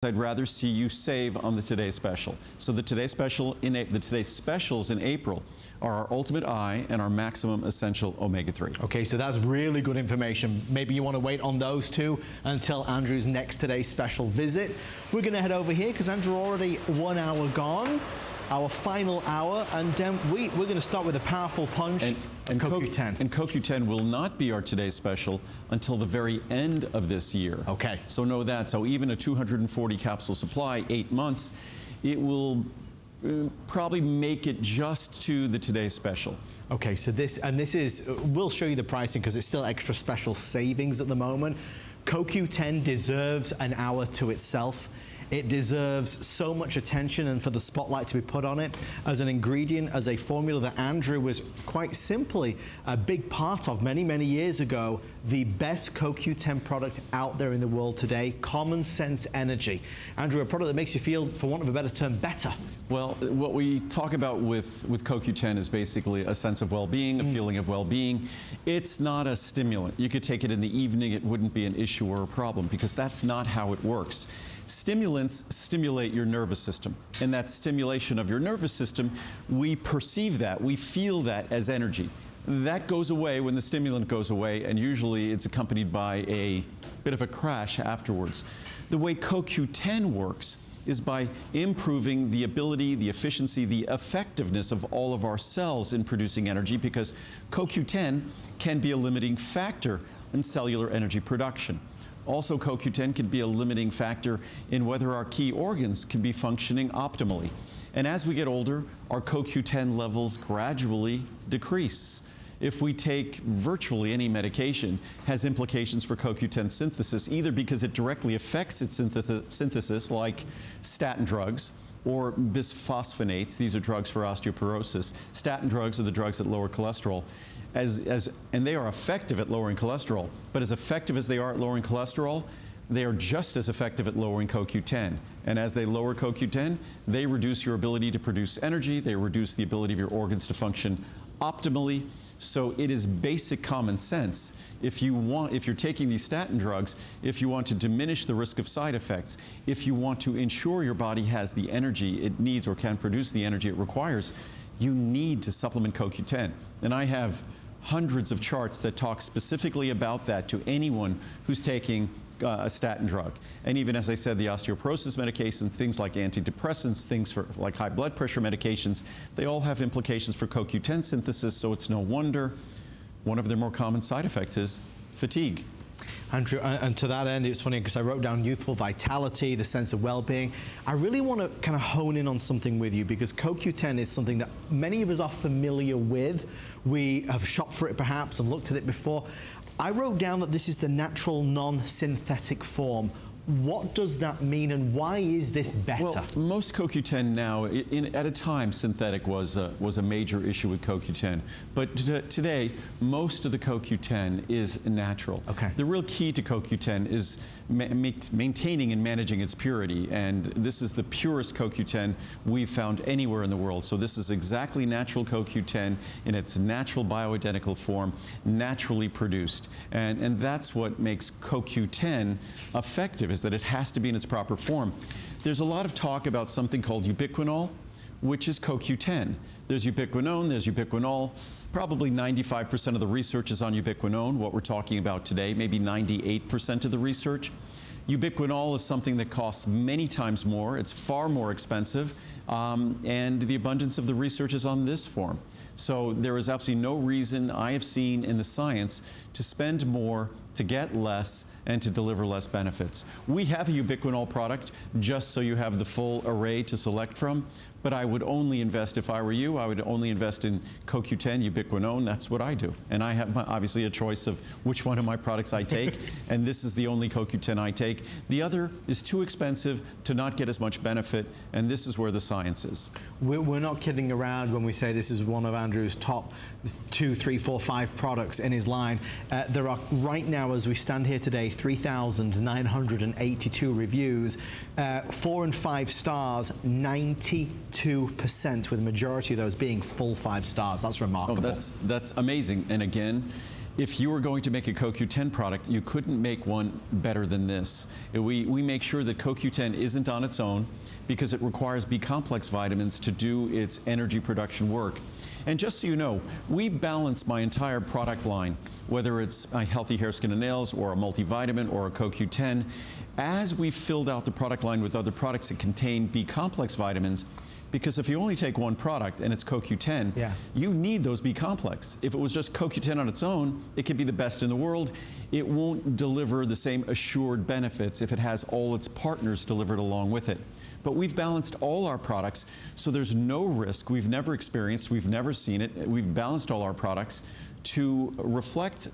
I'd rather see you save on the Today Special. So the Today Special the Today Specials in April are our Ultimate Eye and our Maximum Essential Omega-3. Okay, so that's really good information. Maybe you want to wait on those two until Andrew's next Today Special visit. We're going to head over here because Andrew, already 1 hour gone. Our final hour, and we're going to start with a powerful punch of CoQ10. And CoQ10 will not be our Today Special until the very end of this year. Okay. So know that. So even a 240 capsule supply, 8 months, it will probably make it just to the Today Special. Okay, so this is, we'll show you the pricing because it's still extra special savings at the moment. CoQ10 deserves an hour to itself. It deserves so much attention and for the spotlight to be put on it as an ingredient, as a formula that Andrew was quite simply a big part of many, many years ago. The best CoQ10 product out there in the world today, Common Sense Energy. Andrew, a product that makes you feel, for want of a better term, better. Well, what we talk about with CoQ10 is basically a sense of well-being, a feeling of well-being. It's not a stimulant. You could take it in the evening, it wouldn't be an issue or a problem because that's not how it works. Stimulants stimulate your nervous system, and that stimulation of your nervous system, we perceive that, we feel that as energy. That goes away when the stimulant goes away, and usually it's accompanied by a bit of a crash afterwards. The way CoQ10 works is by improving the ability, the efficiency, the effectiveness of all of our cells in producing energy, because CoQ10 can be a limiting factor in cellular energy production. Also, CoQ10 can be a limiting factor in whether our key organs can be functioning optimally. And as we get older, our CoQ10 levels gradually decrease. If we take virtually any medication, has implications for CoQ10 synthesis, either because it directly affects its synthesis, like statin drugs, or bisphosphonates. These are drugs for osteoporosis. Statin drugs are the drugs that lower cholesterol. And they are effective at lowering cholesterol, but as effective as they are at lowering cholesterol, they are just as effective at lowering CoQ10. And as they lower CoQ10, they reduce your ability to produce energy, they reduce the ability of your organs to function optimally. So it is basic common sense. If you're taking these statin drugs, if you want to diminish the risk of side effects, if you want to ensure your body has the energy it needs or can produce the energy it requires, you need to supplement CoQ10. And I have hundreds of charts that talk specifically about that to anyone who's taking a statin drug. And even, as I said, the osteoporosis medications, things like antidepressants, things for like high blood pressure medications, they all have implications for CoQ10 synthesis, so it's no wonder one of their more common side effects is fatigue. Andrew, and to that end, it's funny because I wrote down youthful vitality, the sense of well-being. I really want to kind of hone in on something with you because CoQ10 is something that many of us are familiar with. We have shopped for it perhaps and looked at it before. I wrote down that this is the natural non-synthetic form. What does that mean and why is this better? Well, most CoQ10 now, at a time, synthetic was a major issue with CoQ10. But today, most of the CoQ10 is natural. Okay. The real key to CoQ10 is maintaining and managing its purity. And this is the purest CoQ10 we've found anywhere in the world. So this is exactly natural CoQ10 in its natural bioidentical form, naturally produced. And that's what makes CoQ10 effective, is that it has to be in its proper form. There's a lot of talk about something called ubiquinol, which is CoQ10. There's ubiquinone, there's ubiquinol. Probably 95% of the research is on ubiquinone, what we're talking about today, maybe 98% of the research. Ubiquinol is something that costs many times more. It's far more expensive, and the abundance of the research is on this form. So there is absolutely no reason I have seen in the science to spend more, to get less, and to deliver less benefits. We have a ubiquinol product just so you have the full array to select from, but I would only invest, if I were you, I would only invest in CoQ10, ubiquinone. That's what I do. And I have obviously a choice of which one of my products I take, and this is the only CoQ10 I take. The other is too expensive to not get as much benefit, and this is where the science is. We're not kidding around when we say this is one of Andrew's top 2, 3, 4, 5 products in his line. There are, right now as we stand here today, 3,982 reviews, 4 and 5 stars, 92%, with the majority of those being full 5 stars. That's remarkable. Oh, that's amazing. And again, if you were going to make a CoQ10 product, you couldn't make one better than this. We make sure that CoQ10 isn't on its own because it requires B-complex vitamins to do its energy production work. And just so you know, we balance my entire product line, whether it's a healthy hair, skin, and nails, or a multivitamin, or a CoQ10. As we filled out the product line with other products that contain B-complex vitamins, because if you only take one product and it's CoQ10, you need those B-complex. If it was just CoQ10 on its own, it could be the best in the world. It won't deliver the same assured benefits if it has all its partners delivered along with it. But we've balanced all our products, so there's no risk. We've never experienced, we've never seen it. We've balanced all our products to reflect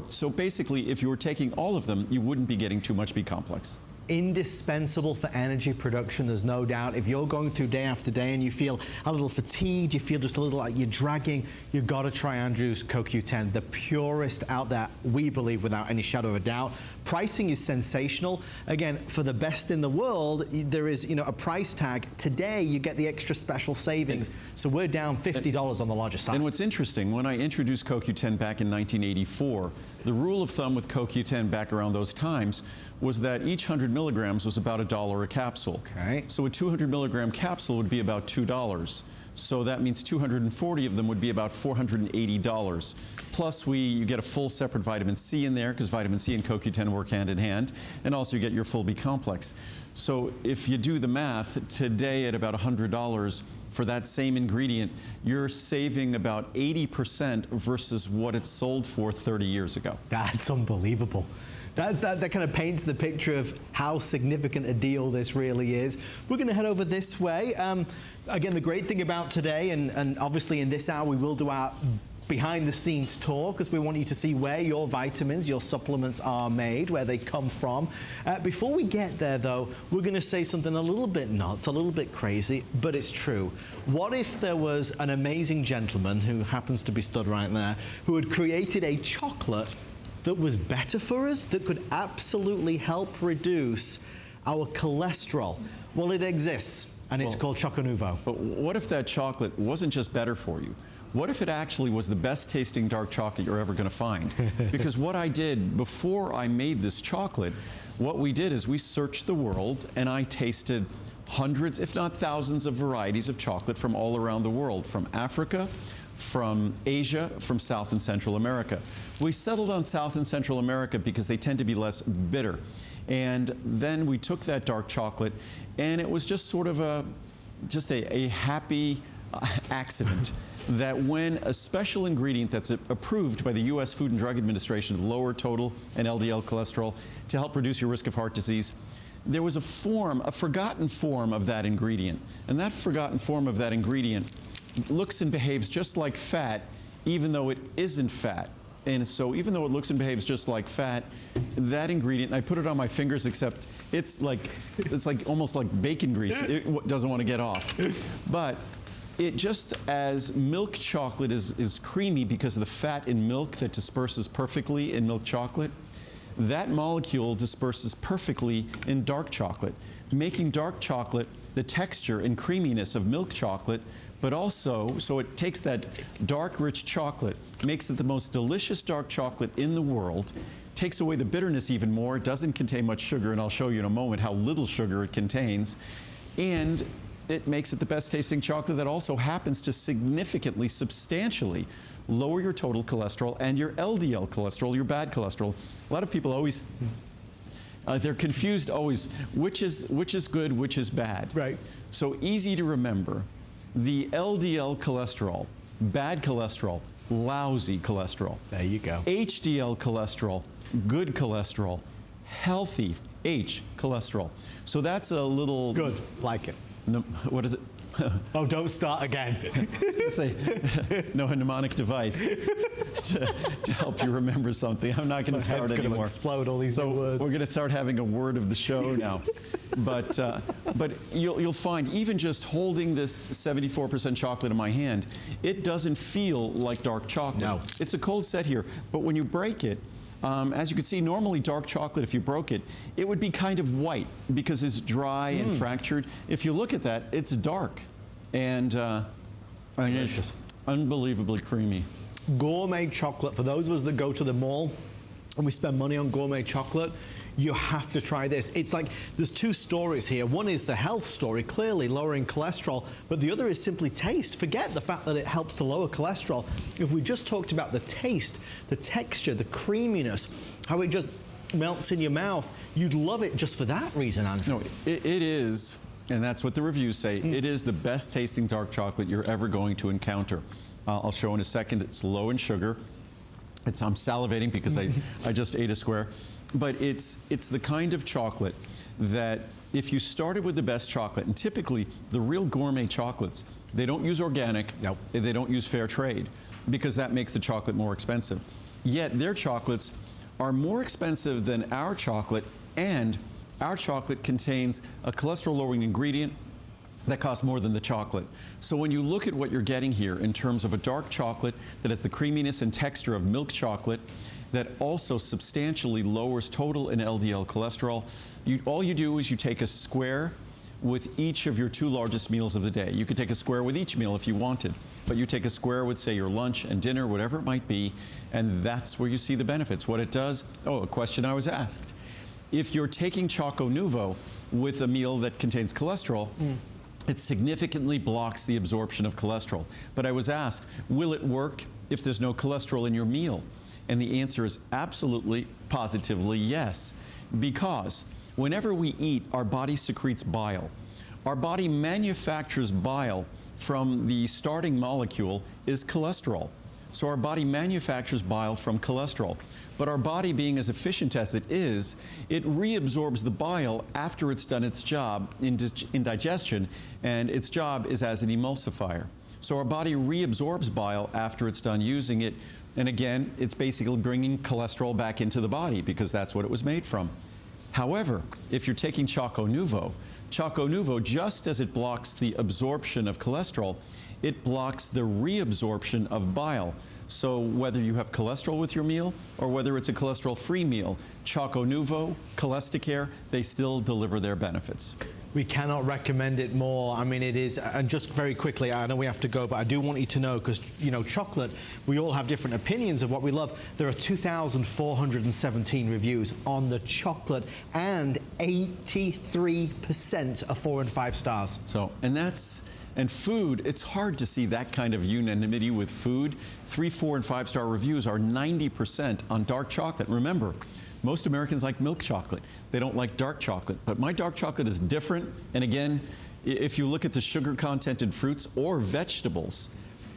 so basically, if you were taking all of them, you wouldn't be getting too much B-complex. Indispensable for energy production, there's no doubt. If you're going through day after day and you feel a little fatigued, you feel just a little like you're dragging, you've got to try Andrew's CoQ10, the purest out there, we believe, without any shadow of a doubt. Pricing is sensational. Again, for the best in the world, there is, a price tag. Today, you get the extra special savings. So we're down $50 on the larger side. And what's interesting, when I introduced CoQ10 back in 1984, the rule of thumb with CoQ10 back around those times was that each 100 milligrams was about $1 a capsule. Okay. So a 200 milligram capsule would be about $2. So that means 240 of them would be about $480. Plus you get a full separate vitamin C in there, because vitamin C and CoQ10 work hand in hand, and also you get your full B-complex. So if you do the math, today at about $100 for that same ingredient, you're saving about 80% versus what it sold for 30 years ago. That's unbelievable. That kind of paints the picture of how significant a deal this really is. We're going to head over this way. Again, the great thing about today, and obviously in this hour we will do our behind the scenes tour, because we want you to see where your vitamins, your supplements are made, where they come from. Before we get there though, we're going to say something a little bit nuts, a little bit crazy, but it's true. What if there was an amazing gentleman who happens to be stood right there, who had created a chocolate that was better for us, that could absolutely help reduce our cholesterol? Well, it exists, and it's called Choco Nouveau. But what if that chocolate wasn't just better for you? What if it actually was the best tasting dark chocolate you're ever going to find? Because what I did before I made this chocolate, what we did is we searched the world, and I tasted hundreds, if not thousands, of varieties of chocolate from all around the world, from Africa, from Asia, from South and Central America. We settled on South and Central America because they tend to be less bitter. And then we took that dark chocolate, and it was just sort of a happy accident that when a special ingredient that's approved by the U.S. Food and Drug Administration to lower total and LDL cholesterol to help reduce your risk of heart disease, there was a forgotten form of that ingredient. And that forgotten form of that ingredient looks and behaves just like fat, even though it isn't fat. And so even though it looks and behaves just like fat, that ingredient, I put it on my fingers, except it's like almost like bacon grease. It doesn't want to get off. But it just as milk chocolate is creamy because of the fat in milk that disperses perfectly in milk chocolate, that molecule disperses perfectly in dark chocolate, making dark chocolate the texture and creaminess of milk chocolate, but also, so it takes that dark, rich chocolate, makes it the most delicious dark chocolate in the world, takes away the bitterness even more, doesn't contain much sugar, and I'll show you in a moment how little sugar it contains, and it makes it the best tasting chocolate that also happens to significantly, substantially lower your total cholesterol and your LDL cholesterol, your bad cholesterol. A lot of people always, they're confused always, which is good, which is bad. Right. So easy to remember. The LDL cholesterol, bad cholesterol, lousy cholesterol. There you go. HDL cholesterol, good cholesterol, healthy H cholesterol. So that's a little... Good, like it. No, what is it? Oh, don't start again. I was going to say, no, a mnemonic device to help you remember something. I'm not going to start anymore. It's going to explode all these new words. We're going to start having a word of the show now. But you'll find, even just holding this 74% chocolate in my hand, it doesn't feel like dark chocolate. No. It's a cold set here, but when you break it, as you can see, normally dark chocolate, if you broke it, it would be kind of white because it's dry and fractured. If you look at that, it's dark and it's unbelievably creamy. Gourmet chocolate, for those of us that go to the mall and we spend money on gourmet chocolate, you have to try this. It's like, there's two stories here. One is the health story, clearly lowering cholesterol, but the other is simply taste. Forget the fact that it helps to lower cholesterol. If we just talked about the taste, the texture, the creaminess, how it just melts in your mouth, you'd love it just for that reason, Andrew. No, it is, and that's what the reviews say, it is the best tasting dark chocolate you're ever going to encounter. I'll show in a second. It's low in sugar. I'm salivating because I just ate a square. But it's the kind of chocolate that if you started with the best chocolate, and typically the real gourmet chocolates, they don't use organic, Nope. They don't use fair trade, because that makes the chocolate more expensive. Yet their chocolates are more expensive than our chocolate, and our chocolate contains a cholesterol-lowering ingredient that costs more than the chocolate. So when you look at what you're getting here in terms of a dark chocolate that has the creaminess and texture of milk chocolate, that also substantially lowers total and LDL cholesterol, all you do is you take a square with each of your 2 largest meals of the day. You could take a square with each meal if you wanted, but you take a square with, say, your lunch and dinner, whatever it might be, and that's where you see the benefits. What it does, a question I was asked. If you're taking Choco Nouveau with a meal that contains cholesterol, it significantly blocks the absorption of cholesterol. But I was asked, will it work if there's no cholesterol in your meal? And the answer is absolutely, positively yes. Because whenever we eat, our body secretes bile. Our body manufactures bile from the starting molecule is cholesterol. So our body manufactures bile from cholesterol. But our body, being as efficient as it is, it reabsorbs the bile after it's done its job in digestion, and its job is as an emulsifier. So our body reabsorbs bile after it's done using it, and again, it's basically bringing cholesterol back into the body because that's what it was made from. However, if you're taking Choco Nouveau, just as it blocks the absorption of cholesterol, it blocks the reabsorption of bile. So whether you have cholesterol with your meal or whether it's a cholesterol-free meal, Choco Nouveau, Cholesterol, they still deliver their benefits. We cannot recommend it more. I mean, it is, and just very quickly, I know we have to go, but I do want you to know, because, you know, chocolate, we all have different opinions of what we love. There are 2,417 reviews on the chocolate, and 83% are 4 and 5 stars. So, and food, it's hard to see that kind of unanimity with food. 3, 4, and 5-star reviews are 90% on dark chocolate. Remember, most Americans like milk chocolate. They don't like dark chocolate. But my dark chocolate is different. And again, if you look at the sugar content in fruits or vegetables,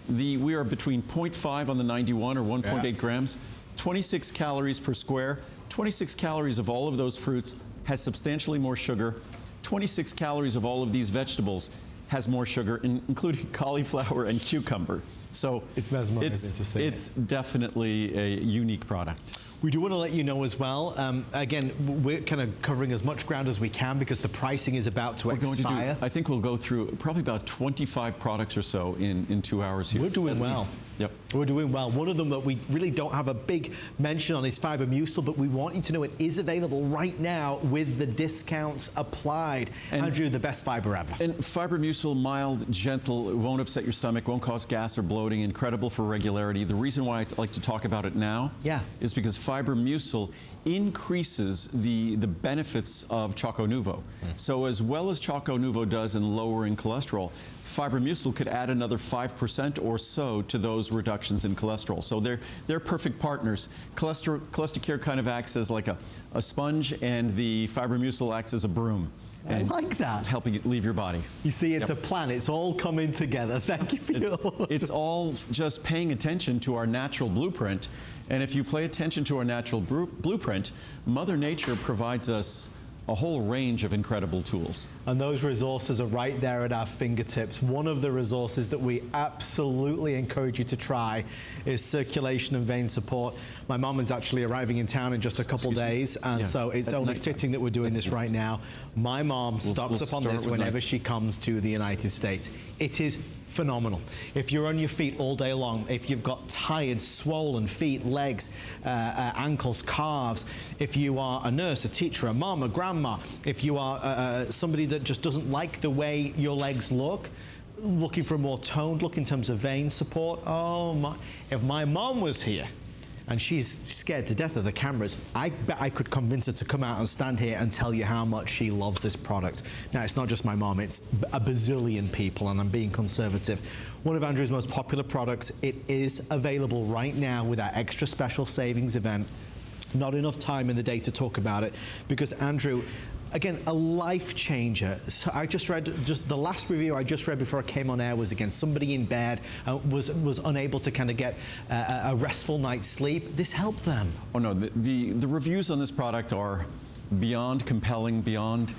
we are between 0.5 on the 91 or 1.8 grams, 26 calories per square. 26 calories of all of those fruits has substantially more sugar. 26 calories of all of these vegetables has more sugar, including cauliflower and cucumber. So it's mesmerizing to see. It's definitely a unique product. We do want to let you know as well, again, we're kind of covering as much ground as we can because the pricing is about to expire. I think we'll go through probably about 25 products or so in 2 hours here. We're doing well. Yep. We're doing well. One of them that we really don't have a big mention on is Fibermucil, but we want you to know it is available right now with the discounts applied. And Andrew, the best fiber ever. And Fibermucil, mild, gentle, it won't upset your stomach, won't cause gas or bloating, incredible for regularity. The reason why I like to talk about it now is because Fibermucil increases the benefits of Choco Nouveau. So as well as Choco Nouveau does in lowering cholesterol, Fibermucil could add another 5% or so to those reductions in cholesterol. So they're perfect partners. Cholesterol kind of acts as like a sponge, and the Fibermucil acts as a broom. I like that. Helping it leave your body. You see, it's a plan. It's all coming together. Thank you for It's all just paying attention to our natural blueprint. And if you pay attention to our natural blueprint, Mother Nature provides us a whole range of incredible tools. And those resources are right there at our fingertips. One of the resources that we absolutely encourage you to try is circulation and vein support. My mom is actually arriving in town in just a couple days, and so it's only fitting that we're doing this right now. My mom stocks up on this whenever she comes to the United States. It is phenomenal. If you're on your feet all day long, if you've got tired, swollen feet, legs, ankles, calves, if you are a nurse, a teacher, a mom, a grandma, if you are somebody that just doesn't like the way your legs look, looking for a more toned look in terms of vein support, oh my, if my mom was here, and she's scared to death of the cameras, I bet I could convince her to come out and stand here and tell you how much she loves this product. Now, it's not just my mom, it's a bazillion people, and I'm being conservative. One of Andrew's most popular products, it is available right now with our extra special savings event. Not enough time in the day to talk about it, because Andrew, again, a life changer. So I just read, the last review I just read before I came on air was, again, somebody in bed was unable to kind of get a restful night's sleep. This helped them. Oh no, the reviews on this product are beyond compelling, beyond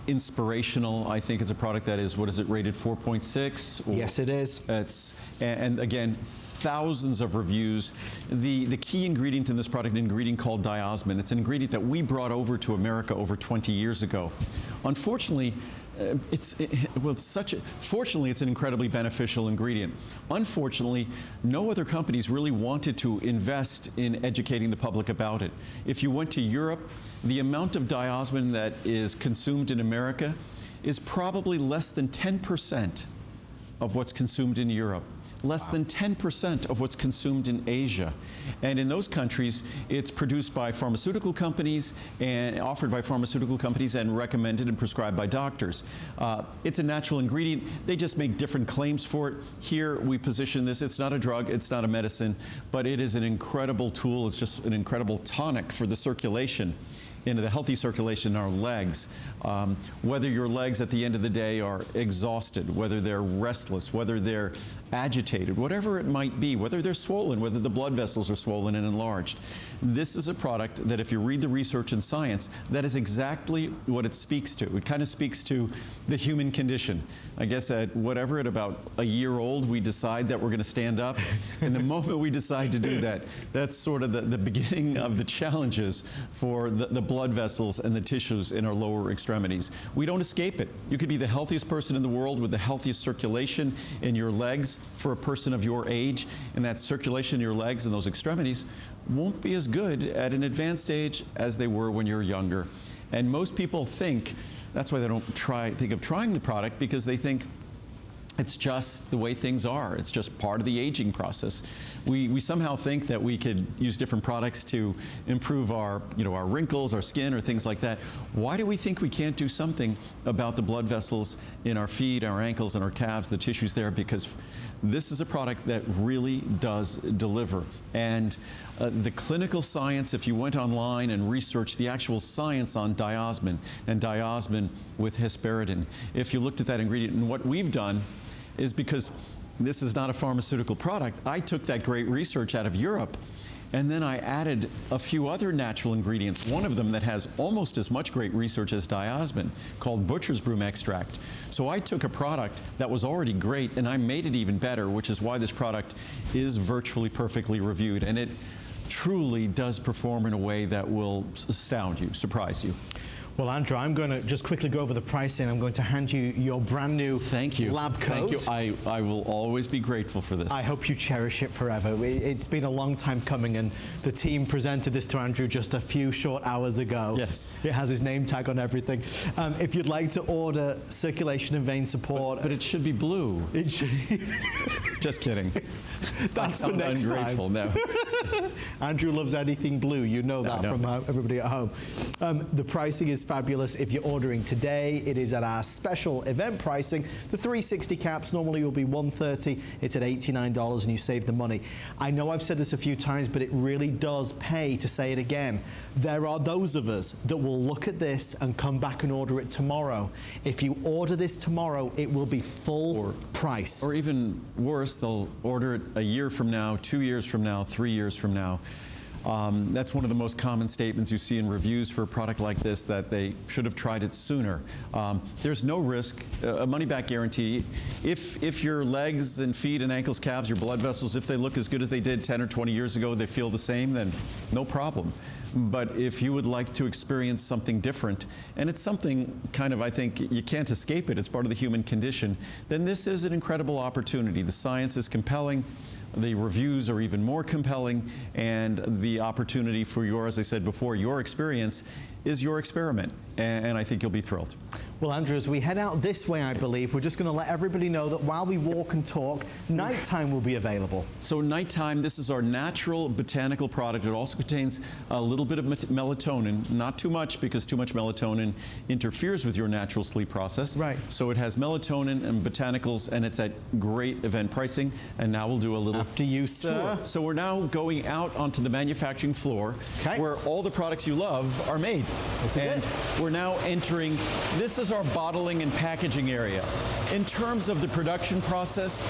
inspirational. I think it's a product that is, what is it, rated 4.6? Yes, it is. And again, thousands of reviews. The key ingredient in this product, an ingredient called diosmin. It's an ingredient that we brought over to America over 20 years ago. Unfortunately, fortunately, it's an incredibly beneficial ingredient. Unfortunately, no other companies really wanted to invest in educating the public about it. If you went to Europe, the amount of diosmin that is consumed in America is probably less than 10% of what's consumed in Europe. Less than 10% of what's consumed in Asia. And in those countries, it's produced by pharmaceutical companies and offered by pharmaceutical companies and recommended and prescribed by doctors. It's a natural ingredient. They just make different claims for it. Here, we position this. It's not a drug. It's not a medicine. But it is an incredible tool. It's just an incredible tonic for the circulation, into the healthy circulation in our legs. Whether your legs at the end of the day are exhausted, whether they're restless, whether they're agitated, whatever it might be, whether they're swollen, whether the blood vessels are swollen and enlarged. This is a product that, if you read the research and science, that is exactly what it speaks to. It kind of speaks to the human condition. I guess at about a year old, we decide that we're going to stand up. And the moment we decide to do that, that's sort of the beginning of the challenges for the blood vessels and the tissues in our lower extremities. We don't escape it. You could be the healthiest person in the world with the healthiest circulation in your legs for a person of your age, and that circulation in your legs and those extremities won't be as good at an advanced age as they were when you're younger. And most people think, that's why they don't think of trying the product, because they think it's just the way things are. It's just part of the aging process. We somehow think that we could use different products to improve our wrinkles, our skin, or things like that. Why do we think we can't do something about the blood vessels in our feet, our ankles, and our calves, the tissues there? Because this is a product that really does deliver. And the clinical science, if you went online and researched the actual science on diosmin and diosmin with hesperidin, if you looked at that ingredient, and what we've done is, because this is not a pharmaceutical product, I took that great research out of Europe, and then I added a few other natural ingredients, one of them that has almost as much great research as diosmin, called butcher's broom extract. So I took a product that was already great and I made it even better, which is why this product is virtually perfectly reviewed, and it truly does perform in a way that will astound you, surprise you. Well, Andrew, I'm going to just quickly go over the pricing. I'm going to hand you your brand new lab coat. Thank you. I will always be grateful for this. I hope you cherish it forever. It's been a long time coming, and the team presented this to Andrew just a few short hours ago. Yes. It has his name tag on everything. If you'd like to order circulation and vein support... But it should be blue. It should... Just kidding. That's the next ungrateful, time. No. Andrew loves anything blue. You know that from everybody at home. The pricing is fabulous. If you're ordering today, it is at our special event pricing. The 360 caps normally will be $130. It's at $89 and you save the money. I know I've said this a few times, but it really does pay to say it again. There are those of us that will look at this and come back and order it tomorrow. If you order this tomorrow, it will be full price. Or even worse, they'll order it a year from now, 2 years from now, 3 years from now. That's one of the most common statements you see in reviews for a product like this, that they should have tried it sooner. There's no risk, a money-back guarantee. If your legs and feet and ankles, calves, your blood vessels, if they look as good as they did 10 or 20 years ago, they feel the same, then no problem. But if you would like to experience something different, and it's something kind of, I think, you can't escape it, it's part of the human condition, then this is an incredible opportunity. The science is compelling. The reviews are even more compelling, and the opportunity for your, as I said before, your experience is your experiment, and I think you'll be thrilled. Well, Andrew, as we head out this way, I believe, we're just going to let everybody know that while we walk and talk, nighttime will be available. So nighttime, this is our natural botanical product. It also contains a little bit of melatonin, not too much because too much melatonin interferes with your natural sleep process. Right. So it has melatonin and botanicals, and it's at great event pricing. And now we'll do a little After you, sir. tour. So we're now going out onto the manufacturing floor where all the products you love are made. This is it. We're now entering, this is our bottling and packaging area. In terms of the production process,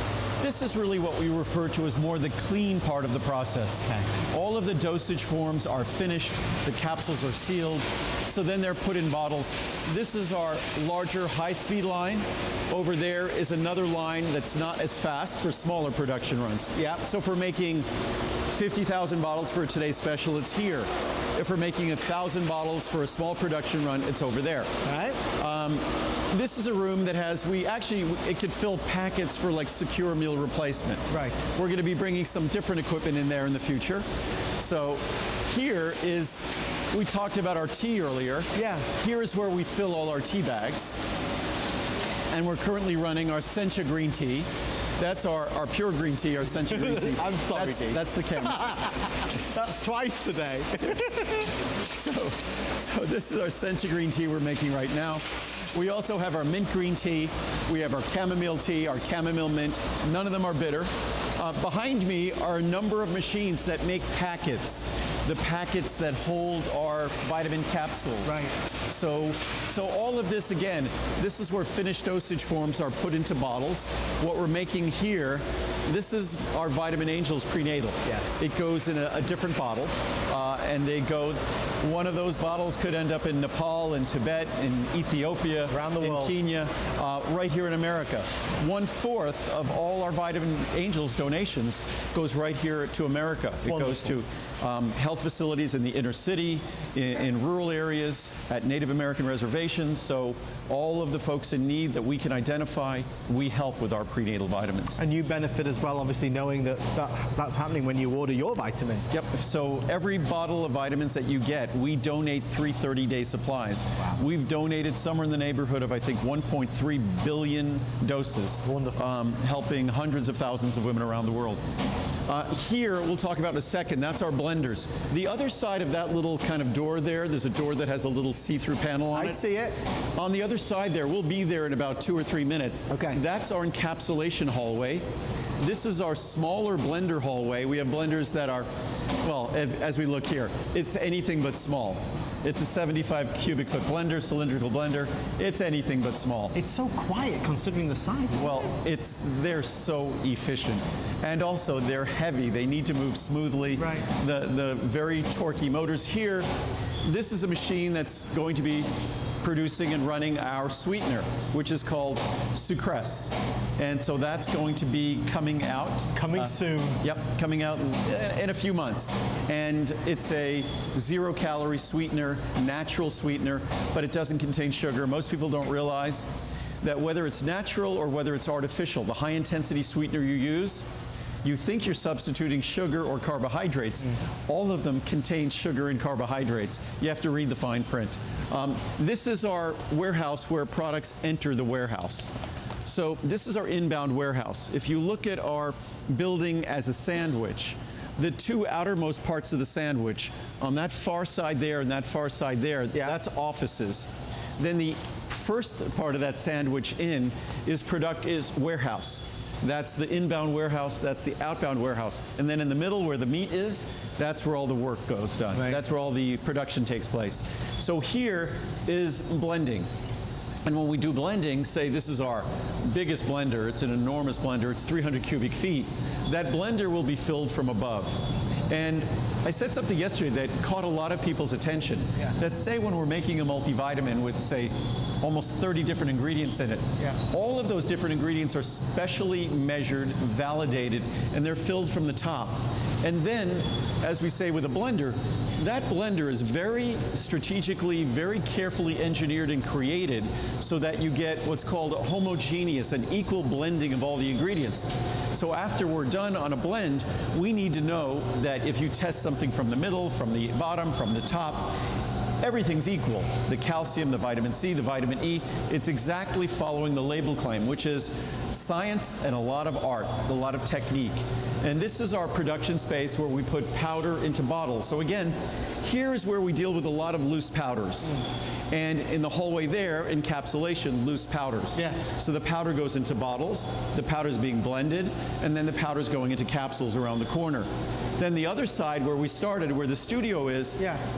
this is really what we refer to as more the clean part of the process. Okay. All of the dosage forms are finished, the capsules are sealed, so then they're put in bottles. This is our larger high-speed line. Over there is another line that's not as fast for smaller production runs. Yeah. So if we're making 50,000 bottles for today's special, it's here. If we're making 1,000 bottles for a small production run, it's over there. All right. This is a room that has, it could fill packets for like secure meal replacement. Right. We're going to be bringing some different equipment in there in the future. So here is, we talked about our tea earlier. Yeah. Here is where we fill all our tea bags. And we're currently running our Sencha green tea. That's our pure green tea, our Sencha green tea. I'm sorry, That's the camera. That's twice today. So this is our Sencha green tea we're making right now. We also have our mint green tea. We have our chamomile tea, our chamomile mint. None of them are bitter. Behind me are a number of machines that make packets. The packets that hold our vitamin capsules. Right. So all of this, again, this is where finished dosage forms are put into bottles. What we're making here, this is our Vitamin Angels prenatal. Yes. It goes in a different bottle, and they go, one of those bottles could end up in Nepal, in Tibet, in Ethiopia, around the world, in Kenya, right here in America. 1/4 of all our Vitamin Angels donations goes right here to America. It goes to health facilities in the inner city, in rural areas, at Native American reservations. So all of the folks in need that we can identify, we help with our prenatal vitamins. And you benefit as well, obviously, knowing that's happening when you order your vitamins. Yep. So every bottle of vitamins that you get, we donate 3 30-day supplies. Wow. We've donated somewhere in the neighborhood of, I think, 1.3 billion doses. Wonderful. Helping hundreds of thousands of women around the world. Here, we'll talk about in a second, that's our blenders. The other side of that little kind of door there's a door that has a little see-through panel on it. I see it. On the other side there, we'll be there in about 2 or 3 minutes. Okay. That's our encapsulation hallway. This is our smaller blender hallway. We have blenders that are, well, as we look here, it's anything but small. It's a 75 cubic foot blender, cylindrical blender. It's anything but small. It's so quiet considering the size. Well, they're so efficient. And also they're heavy. They need to move smoothly. Right. The very torquey motors here. This is a machine that's going to be producing and running our sweetener, which is called sucrose. And so that's going to be coming out. Coming soon. Yep, coming out in a few months. And it's a 0-calorie sweetener, natural sweetener, but it doesn't contain sugar. Most people don't realize that whether it's natural or whether it's artificial, the high-intensity sweetener you use, you think you're substituting sugar or carbohydrates. All of them contain sugar and carbohydrates. You have to read the fine print. This is our warehouse where products enter the warehouse. So this is our inbound warehouse. If you look at our building as a sandwich, the 2 outermost parts of the sandwich, on that far side there and that far side there, that's offices. Then the first part of that sandwich is warehouse. That's the inbound warehouse, that's the outbound warehouse. And then in the middle where the meat is, that's where all the work goes done. Right. That's where all the production takes place. So here is blending. And when we do blending, say this is our biggest blender, it's an enormous blender, it's 300 cubic feet, that blender will be filled from above. And I said something yesterday that caught a lot of people's attention. Yeah. That say when we're making a multivitamin with, say, almost 30 different ingredients in it, all of those different ingredients are specially measured, validated, and they're filled from the top. And then, as we say with a blender, that blender is very strategically, very carefully engineered and created so that you get what's called a homogeneous, an equal blending of all the ingredients. So after we're done on a blend, we need to know that if you test something from the middle, from the bottom, from the top, everything's equal. The calcium, the vitamin C, the vitamin E, it's exactly following the label claim, which is science and a lot of art, a lot of technique. And this is our production space where we put powder into bottles. So again, here is where we deal with a lot of loose powders. And in the hallway there, encapsulation, loose powders. Yes. So the powder goes into bottles, the powder is being blended, and then the powder is going into capsules around the corner. Then the other side where we started, where the studio is,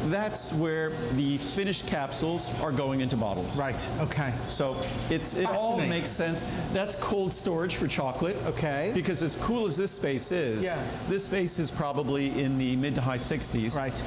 that's where the finished capsules are going into bottles. Right, okay. So it all makes sense. That's cold storage for chocolate. Okay. Because as cool as this space is, this space is probably in the mid to high 60s. Right.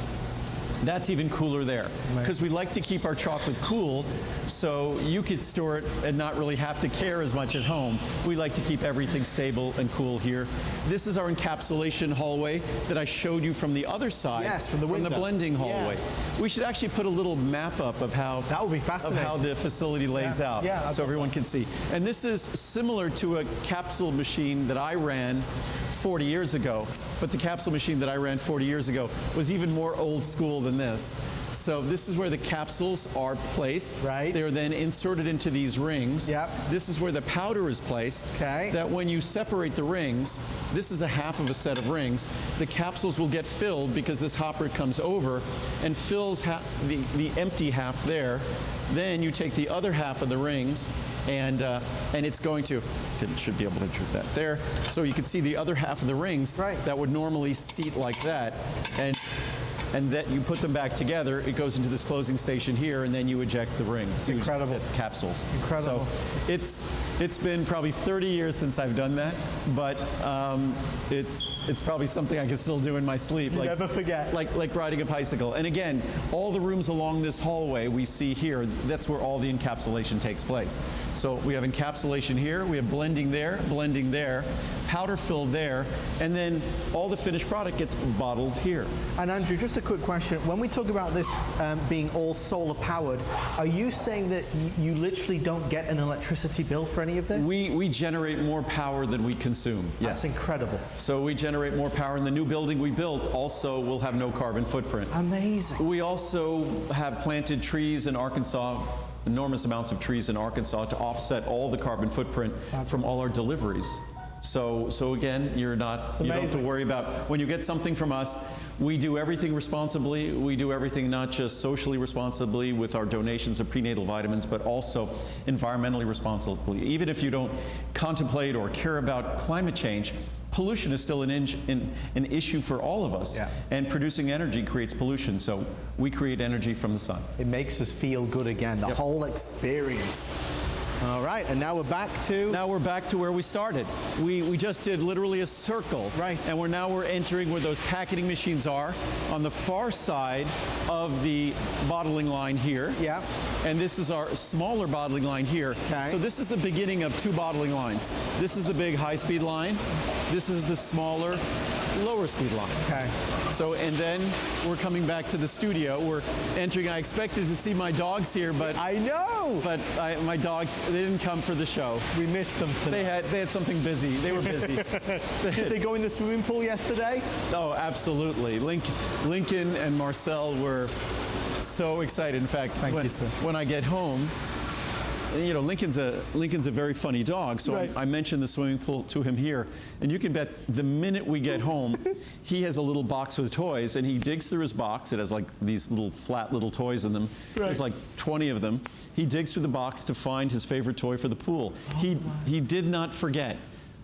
That's even cooler there, because we like to keep our chocolate cool so you could store it and not really have to care as much at home. We like to keep everything stable and cool here. This is our encapsulation hallway that I showed you from the other side. Yes, from the window. From the blending hallway. We should actually put a little map up of how that would be fascinating. Of how the facility lays out, so everyone can see. And this is similar to a capsule machine that I ran 40 years ago, but the capsule machine that I ran 40 years ago was even more old school than this. So this is where the capsules are placed. Right. They're then inserted into these rings. Yep. This is where the powder is placed. Okay. That when you separate the rings, this is a half of a set of rings, the capsules will get filled because this hopper comes over and fills the empty half there. Then you take the other half of the rings and it's going to, it should be able to intrude that there. So you can see the other half of the rings that would normally seat like that. And that you put them back together, it goes into this closing station here, and then you eject the rings. It's incredible. Eject the capsules. Incredible. So it's been probably 30 years since I've done that, but it's probably something I can still do in my sleep. You never forget. Like riding a bicycle. And again, all the rooms along this hallway we see here, that's where all the encapsulation takes place. So we have encapsulation here, we have blending there, powder fill there, and then all the finished product gets bottled here. And Andrew, just a quick question. When we talk about this being all solar powered, are you saying that you literally don't get an electricity bill for any of this? We generate more power than we consume. Yes. That's incredible. So we generate more power, and the new building we built also will have no carbon footprint. Amazing. We also have planted trees in Arkansas, enormous amounts of trees in Arkansas, to offset all the carbon footprint from all our deliveries. So again, you don't have to worry about, when you get something from us, we do everything responsibly. We do everything not just socially responsibly with our donations of prenatal vitamins, but also environmentally responsibly. Even if you don't contemplate or care about climate change, pollution is still an issue for all of us. And producing energy creates pollution, so we create energy from the sun. It makes us feel good again, the whole experience. All right, and now we're back to? Now we're back to where we started. We just did literally a circle. Right. And we're entering where those packaging machines are on the far side of the bottling line here. Yeah. And this is our smaller bottling line here. Okay. So this is the beginning of two bottling lines. This is the big high-speed line. This is the smaller, lower speed line. Okay. So, and then we're coming back to the studio. We're entering, I expected to see my dogs here, but I know! But my dogs, they didn't come for the show. We missed them today. They had something busy. They were busy. Did they go in the swimming pool yesterday? Oh, absolutely. Lincoln and Marcel were so excited. In fact, when I get home, you know, Lincoln's a very funny dog, so I mentioned the swimming pool to him here, and you can bet the minute we get home, he has a little box with toys, and he digs through his box. It has like these little flat little toys in them. There's like 20 of them. He digs through the box to find his favorite toy for the pool. He did not forget.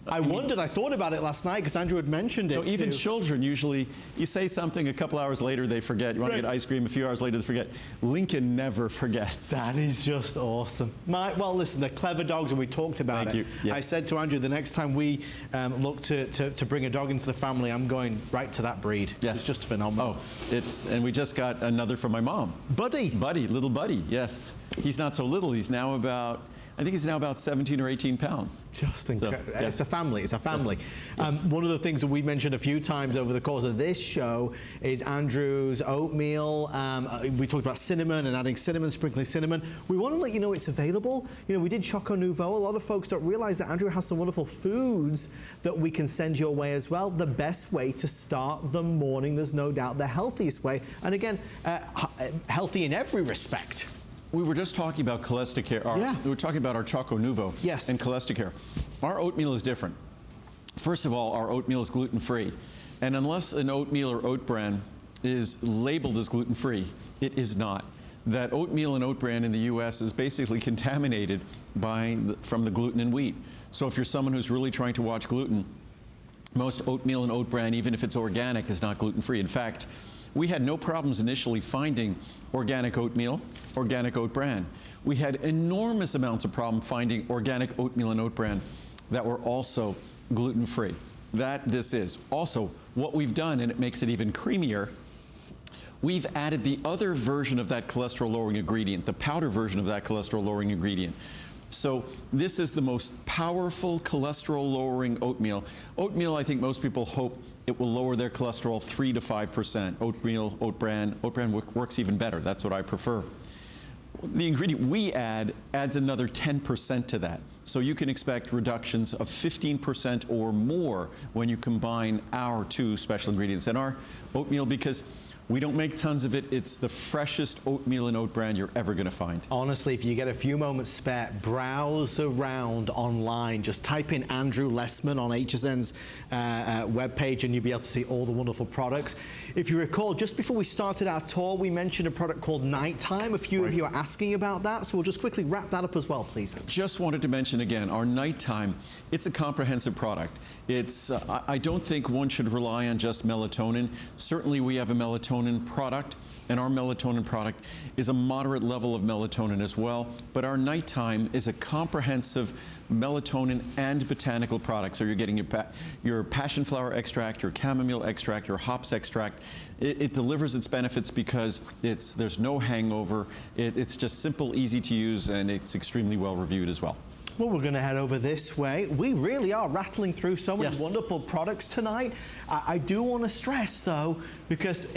I wondered, I thought about it last night because Andrew had mentioned it. No, even children usually, you say something a couple hours later, they forget. You want to get ice cream, a few hours later, they forget. Lincoln never forgets. That is just awesome. Well, listen, they're clever dogs, and we talked about Thank it. you. Yes. I said to Andrew, the next time we look to bring a dog into the family, I'm going right to that breed. Yes. It's just phenomenal. Oh, and we just got another from my mom. Buddy. Buddy, little Buddy, yes. He's not so little. He's now about, I think he's now about 17 or 18 pounds. Just incredible. So, yeah. It's a family. It's a family. Yes. One of the things that we mentioned a few times over the course of this show is Andrew's oatmeal. We talked about cinnamon and adding cinnamon, sprinkling cinnamon. We want to let you know it's available. You know, we did Choco Nouveau. A lot of folks don't realize that Andrew has some wonderful foods that we can send your way as well. The best way to start the morning, there's no doubt the healthiest way. And again, healthy in every respect. We were just talking about Cholestericare. We were talking about our Choco Nouveau and Cholestericare. Our oatmeal is different. First of all, our oatmeal is gluten-free. And unless an oatmeal or oat bran is labeled as gluten-free, it is not. That oatmeal and oat bran in the U.S. is basically contaminated from the gluten in wheat. So if you're someone who's really trying to watch gluten, most oatmeal and oat bran, even if it's organic, is not gluten-free. In fact, we had no problems initially finding organic oatmeal, organic oat bran. We had enormous amounts of problem finding organic oatmeal and oat bran that were also gluten-free. This is. Also, what we've done, and it makes it even creamier, we've added the other version of that cholesterol-lowering ingredient, the powder version of that cholesterol-lowering ingredient. So this is the most powerful cholesterol-lowering oatmeal. Oatmeal, I think most people hope it will lower their cholesterol 3 to 5%. Oatmeal, oat bran works even better. That's what I prefer. The ingredient we add adds another 10% to that. So you can expect reductions of 15% or more when you combine our two special ingredients. And our oatmeal, because we don't make tons of it, it's the freshest oatmeal and oat bran you're ever going to find. Honestly, if you get a few moments spare, browse around online. Just type in Andrew Lessman on HSN's webpage and you'll be able to see all the wonderful products. If you recall, just before we started our tour, we mentioned a product called Nighttime. A few of you are asking about that, so we'll just quickly wrap that up as well, please. Just wanted to mention again, our Nighttime, it's a comprehensive product. It's, I don't think one should rely on just melatonin. Certainly we have a melatonin product, and our melatonin product is a moderate level of melatonin as well, but our Nighttime is a comprehensive melatonin and botanical product. So you're getting your passion flower extract, your chamomile extract, your hops extract. It delivers its benefits because there's no hangover. It's just simple, easy to use, and it's extremely well reviewed as well. Well, we're going to head over this way. We really are rattling through so many wonderful products tonight. I do want to stress, though, because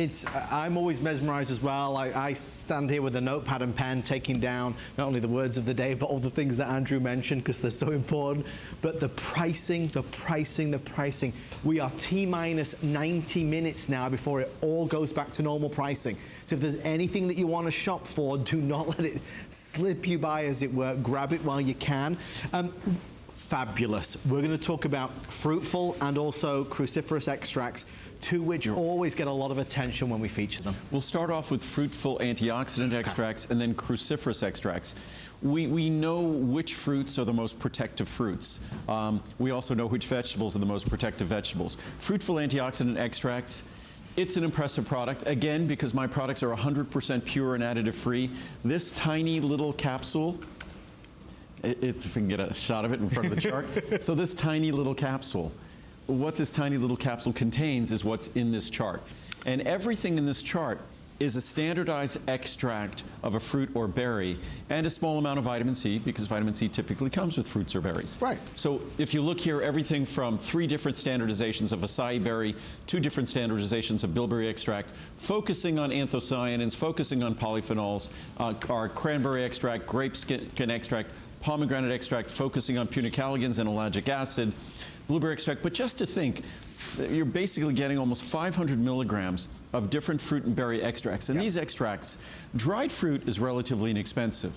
I'm always mesmerized as well. I stand here with a notepad and pen taking down not only the words of the day, but all the things that Andrew mentioned, because they're so important. But the pricing. We are T-minus 90 minutes now before it all goes back to normal pricing. So if there's anything that you want to shop for, do not let it slip you by, as it were. Grab it while you can. Fabulous. We're going to talk about fruitful and also cruciferous extracts, two which always get a lot of attention when we feature them. We'll start off with fruitful antioxidant extracts and then cruciferous extracts. We know which fruits are the most protective fruits. We also know which vegetables are the most protective vegetables. Fruitful antioxidant extracts, it's an impressive product, again, because my products are 100% pure and additive free. This tiny little capsule, if we can get a shot of it in front of the chart. So this tiny little capsule, what this tiny little capsule contains is what's in this chart. And everything in this chart is a standardized extract of a fruit or berry and a small amount of vitamin C, because vitamin C typically comes with fruits or berries. Right. So if you look here, everything from 3 different standardizations of acai berry, 2 different standardizations of bilberry extract, focusing on anthocyanins, focusing on polyphenols, our cranberry extract, grape skin extract, pomegranate extract, focusing on punicalagins and ellagic acid, blueberry extract. But just to think, you're basically getting almost 500 milligrams of different fruit and berry extracts. And these extracts, dried fruit is relatively inexpensive.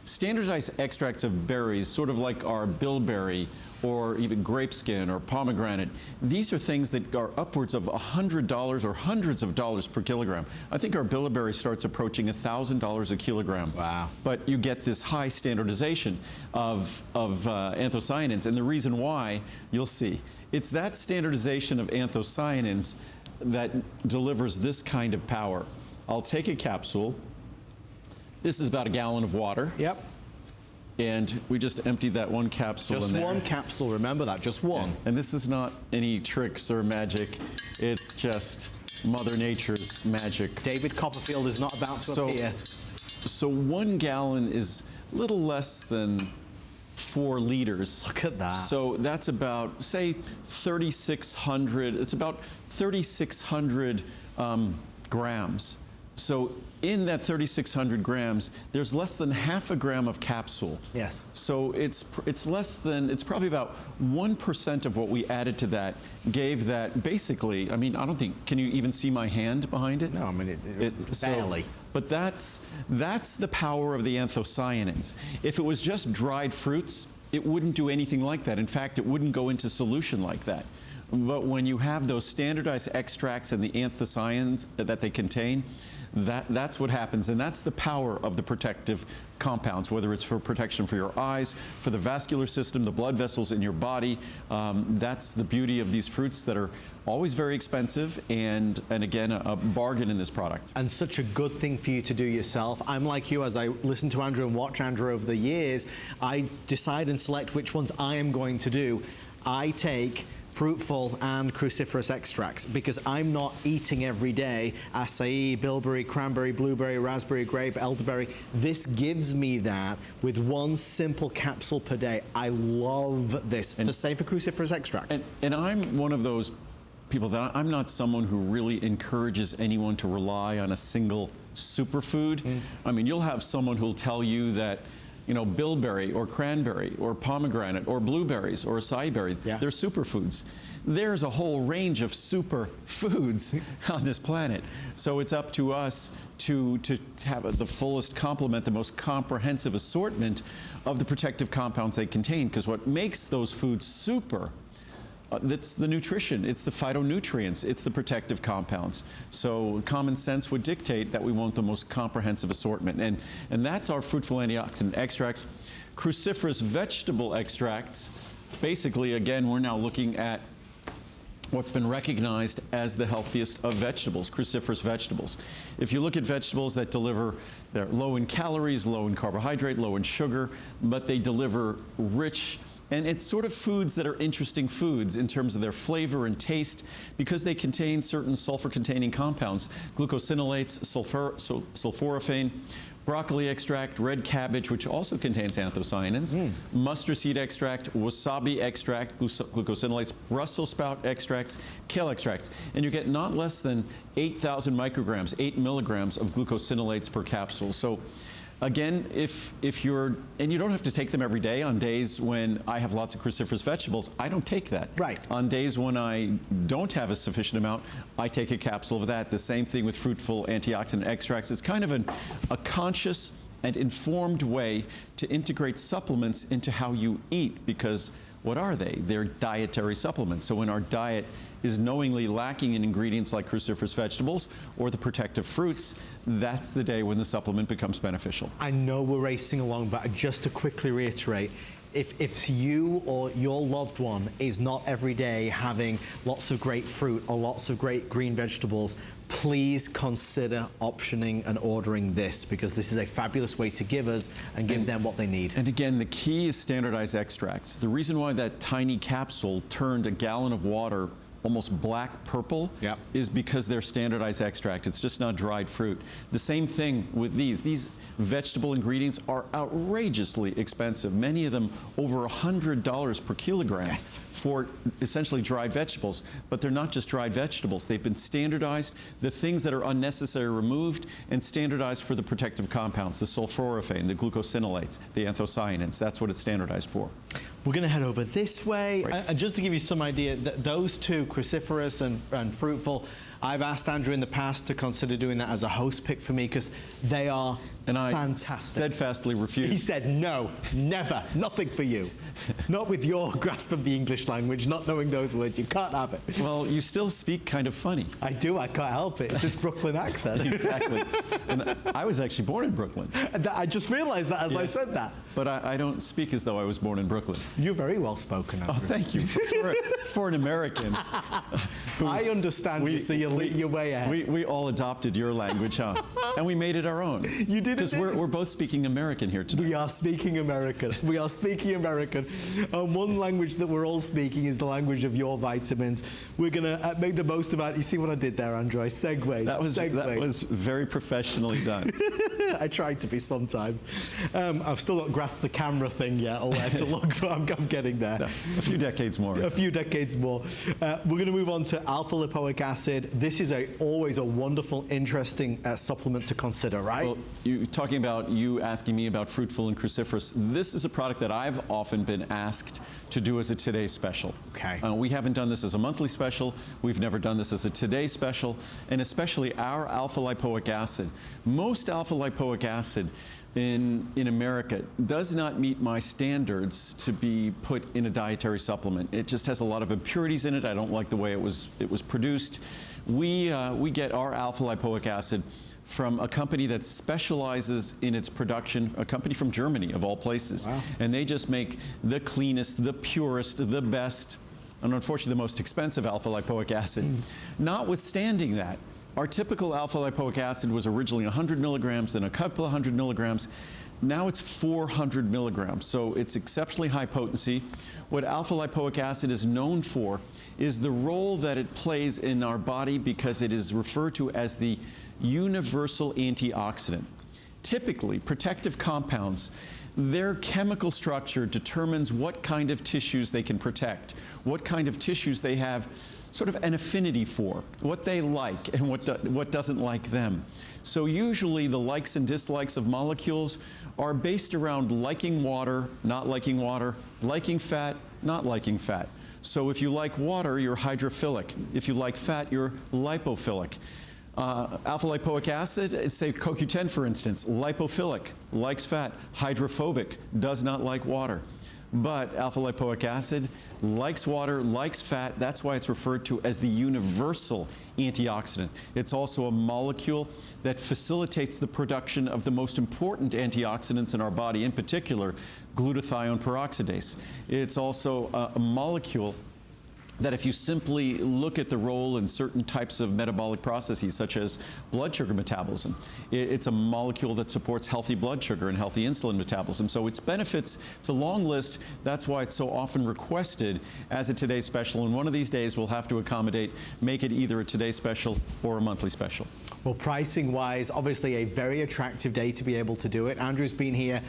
Standardized extracts of berries, sort of like our bilberry or even grape skin or pomegranate, these are things that are upwards of $100 or hundreds of dollars per kilogram. I think our bilberry starts approaching $1,000 a kilogram. Wow. But you get this high standardization of anthocyanins. And the reason why, you'll see, it's that standardization of anthocyanins that delivers this kind of power. I'll take a capsule. This is about a gallon of water. Yep. And we just emptied that one capsule in there. Just one capsule, remember that, just one. Yeah. And this is not any tricks or magic. It's just Mother Nature's magic. David Copperfield is not about to appear. So 1 gallon is a little less than 24 liters. Look at that. So that's about, say, 3,600. It's about 3,600 grams. So in that 3,600 grams, there's less than half a gram of capsule. Yes. So it's probably about 1% of what we added to that gave that basically, I mean, I don't think, can you even see my hand behind it? No, I mean, barely. But that's the power of the anthocyanins. If it was just dried fruits, it wouldn't do anything like that. In fact, it wouldn't go into solution like that. But when you have those standardized extracts and the anthocyanins that they contain, that's what happens, and that's the power of the protective compounds, whether it's for protection for your eyes, for the vascular system, the blood vessels in your body. That's the beauty of these fruits that are always very expensive and again, a bargain in this product. And such a good thing for you to do yourself. I'm like you, as I listen to Andrew and watch Andrew over the years, I decide and select which ones I am going to do. I take fruitful and cruciferous extracts because I'm not eating every day acai, bilberry, cranberry, blueberry, raspberry, grape, elderberry. This gives me that with one simple capsule per day. I love this. And the same for cruciferous extracts. And I'm one of those people that I'm not someone who really encourages anyone to rely on a single superfood. I mean, you'll have someone who'll tell you that, you know, bilberry or cranberry or pomegranate or blueberries or acai berry, they're superfoods. There's a whole range of superfoods on this planet. So it's up to us to have the fullest complement, the most comprehensive assortment of the protective compounds they contain, because what makes those foods super, that's the nutrition, it's the phytonutrients, it's the protective compounds. So common sense would dictate that we want the most comprehensive assortment. And that's our fruitful antioxidant extracts. Cruciferous vegetable extracts, basically, again, we're now looking at what's been recognized as the healthiest of vegetables, cruciferous vegetables. If you look at vegetables that they're low in calories, low in carbohydrate, low in sugar, but they deliver rich, and it's sort of foods that are interesting foods in terms of their flavor and taste because they contain certain sulfur-containing compounds, glucosinolates, sulforaphane, broccoli extract, red cabbage, which also contains anthocyanins, mustard seed extract, wasabi extract, glucosinolates, Brussels sprout extracts, kale extracts. And you get not less than 8,000 micrograms, 8 milligrams of glucosinolates per capsule. So again, if you're, and you don't have to take them every day. On days when I have lots of cruciferous vegetables, I don't take that. Right. On days when I don't have a sufficient amount, I take a capsule of that. The same thing with fruitful antioxidant extracts. It's kind of a conscious and informed way to integrate supplements into how you eat, because what are they? They're dietary supplements. So when our diet is knowingly lacking in ingredients like cruciferous vegetables or the protective fruits, that's the day when the supplement becomes beneficial. I know we're racing along, but just to quickly reiterate, if you or your loved one is not every day having lots of great fruit or lots of great green vegetables, please consider optioning and ordering this, because this is a fabulous way to give us and give them what they need. And again, the key is standardized extracts. The reason why that tiny capsule turned a gallon of water almost black purple is because they're standardized extract. It's just not dried fruit. The same thing with these. These vegetable ingredients are outrageously expensive. Many of them over $100 per kilogram for essentially dried vegetables. But they're not just dried vegetables. They've been standardized. The things that are unnecessary removed and standardized for the protective compounds, the sulforaphane, the glucosinolates, the anthocyanins. That's what it's standardized for. We're going to head over this way. And just to give you some idea, those two, cruciferous and fruitful, I've asked Andrew in the past to consider doing that as a host pick for me because they are fantastic. I steadfastly refused. He said, no, never, nothing for you. Not with your grasp of the English language, not knowing those words, you can't have it. Well, you still speak kind of funny. I do, I can't help it. It's this Brooklyn accent. Exactly. And I was actually born in Brooklyn. I just realized that as I said that. But I don't speak as though I was born in Brooklyn. You're very well spoken, Andrew. Oh, thank you. For an American. I understand you, so you're way ahead. We all adopted your language, huh? And we made it our own. You did Because we're both speaking American here today. We are speaking American. We are speaking American. And one language that we're all speaking is the language of your vitamins. We're going to make the most of it. You see what I did there, Andrew? I segued. That was very professionally done. I tried to be sometime. I've still not grasped the camera thing yet, or where to look, but I'm getting there. No, a few decades more. A few decades more. We're going to move on to alpha lipoic acid. This is always a wonderful, interesting supplement to consider, right? Well, you asking me about fruitful and cruciferous. This is a product that I've often been asked to do as a Today Special. Okay. We haven't done this as a monthly special. We've never done this as a Today Special, and especially our alpha lipoic acid. Most alpha lipoic acid in America does not meet my standards to be put in a dietary supplement. It just has a lot of impurities in it. I don't like the way it was produced. We get our alpha lipoic acid from a company that specializes in its production, a company from Germany, of all places. Wow. And they just make the cleanest, the purest, the best, and unfortunately the most expensive alpha lipoic acid. Notwithstanding that, our typical alpha lipoic acid was originally 100 milligrams, then a couple of hundred milligrams. Now it's 400 milligrams, so it's exceptionally high potency. What alpha lipoic acid is known for is the role that it plays in our body, because it is referred to as the universal antioxidant. Typically, protective compounds, their chemical structure determines what kind of tissues they can protect, what kind of tissues they have sort of an affinity for, what they like and what doesn't like them. So usually the likes and dislikes of molecules are based around liking water, not liking water, liking fat, not liking fat. So if you like water, you're hydrophilic. If you like fat, you're lipophilic. Alpha lipoic acid, say CoQ10 for instance, lipophilic, likes fat, hydrophobic, does not like water. But alpha lipoic acid likes water, likes fat. That's why it's referred to as the universal antioxidant. It's also a molecule that facilitates the production of the most important antioxidants in our body, in particular glutathione peroxidase. It's also a molecule that if you simply look at the role in certain types of metabolic processes, such as blood sugar metabolism, it's a molecule that supports healthy blood sugar and healthy insulin metabolism. So its benefits, it's a long list. That's why it's so often requested as a Today Special. And one of these days we'll have to make it either a Today Special or a monthly special. Well, pricing-wise, obviously a very attractive day to be able to do it. Andrew's been here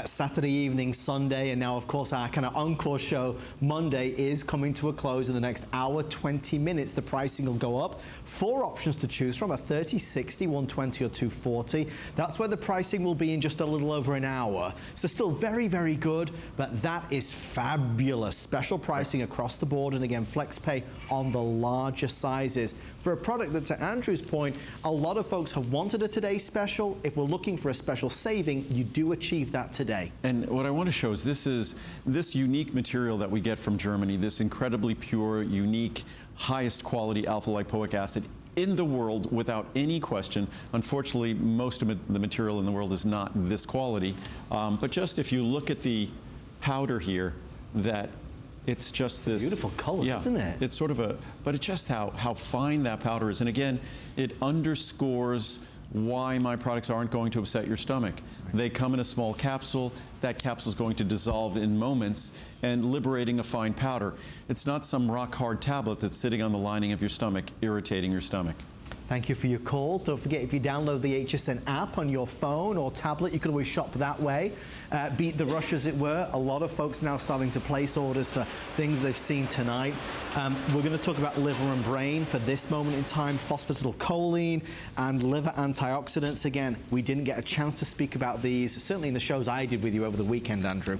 Saturday evening, Sunday, and now, of course, our kind of encore show Monday is coming to a close in the next hour, 20 minutes. The pricing will go up. 4 options to choose from, a 30, 60, 120 or 240. That's where the pricing will be in just a little over an hour. So still very, very good, but that is fabulous. Special pricing across the board, and again, flex pay on the larger sizes. For a product that, to Andrew's point, a lot of folks have wanted a Today Special. If we're looking for a special saving, you do achieve that today. And what I want to show is this unique material that we get from Germany, this incredibly pure, unique, highest quality alpha lipoic acid in the world without any question. Unfortunately, most of the material in the world is not this quality. But just if you look at the powder here, that it's just this beautiful color, isn't it? It's sort of but it's just how fine that powder is. And again, it underscores why my products aren't going to upset your stomach. They come in a small capsule. That capsule is going to dissolve in moments and liberating a fine powder. It's not some rock hard tablet that's sitting on the lining of your stomach, irritating your stomach. Thank you for your calls. Don't forget, if you download the HSN app on your phone or tablet, you can always shop that way. Beat the rush, as it were. A lot of folks now starting to place orders for things they've seen tonight. We're going to talk about liver and brain for this moment in time, phosphatidylcholine and liver antioxidants. Again, we didn't get a chance to speak about these, certainly in the shows I did with you over the weekend, Andrew.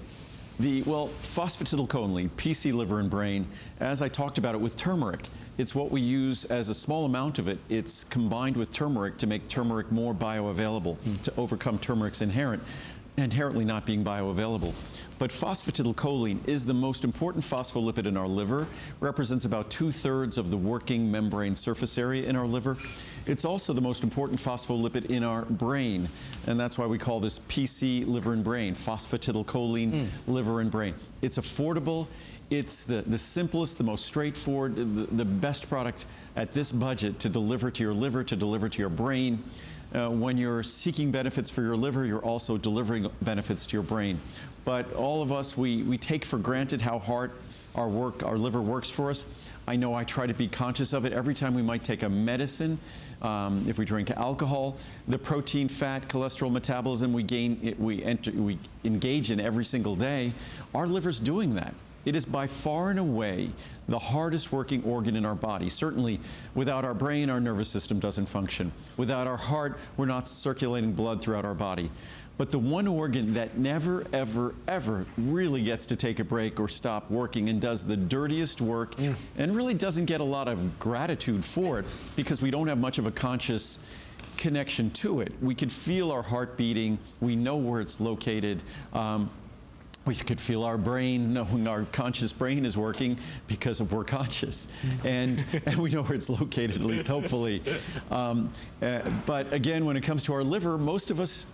Well, phosphatidylcholine, PC, liver, and brain, as I talked about it with turmeric, it's what we use as a small amount of it. It's combined with turmeric to make turmeric more bioavailable, to overcome turmeric's inherently not being bioavailable. But phosphatidylcholine is the most important phospholipid in our liver, represents about 2/3 of the working membrane surface area in our liver. It's also the most important phospholipid in our brain, and that's why we call this PC, liver and brain, phosphatidylcholine, liver and brain. It's affordable. It's the simplest, the most straightforward, the best product at this budget to deliver to your liver, to deliver to your brain. when you're seeking benefits for your liver, you're also delivering benefits to your brain. But all of us, we take for granted how hard our liver works for us. I know I try to be conscious of it every time we might take a medicine. If we drink alcohol, the protein, fat, cholesterol metabolism we engage in every single day, our liver's doing that. It is by far and away the hardest working organ in our body. Certainly, without our brain, our nervous system doesn't function. Without our heart, we're not circulating blood throughout our body. But the one organ that never, ever, ever really gets to take a break or stop working and does the dirtiest work and really doesn't get a lot of gratitude for it because we don't have much of a conscious connection to it. We could feel our heart beating. We know where it's located. We could feel our brain, knowing our conscious brain is working because we're conscious. And we know where it's located, at least hopefully. But again, when it comes to our liver, most of us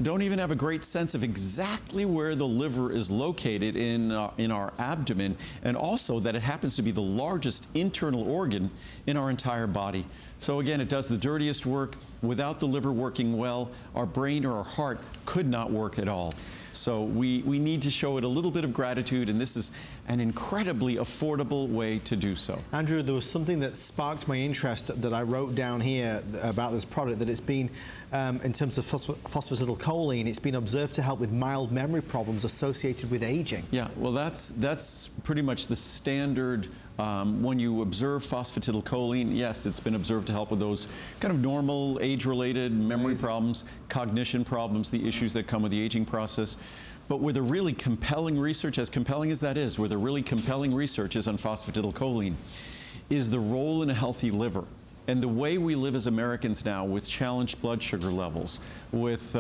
don't even have a great sense of exactly where the liver is located in our abdomen, and also that it happens to be the largest internal organ in our entire body. So again, it does the dirtiest work. Without the liver working well, our brain or our heart could not work at all. So we need to show it a little bit of gratitude, and this is an incredibly affordable way to do so. Andrew, there was something that sparked my interest that I wrote down here about this product, that it's been, in terms of phosphatidylcholine, it's been observed to help with mild memory problems associated with aging. Yeah, well, that's pretty much the standard. When you observe phosphatidylcholine, yes, it's been observed to help with those kind of normal age-related memory problems, cognition problems, the issues that come with the aging process. But where the really compelling research, as compelling as that is, where the really compelling research is on phosphatidylcholine, is the role in a healthy liver. And the way we live as Americans now, with challenged blood sugar levels, with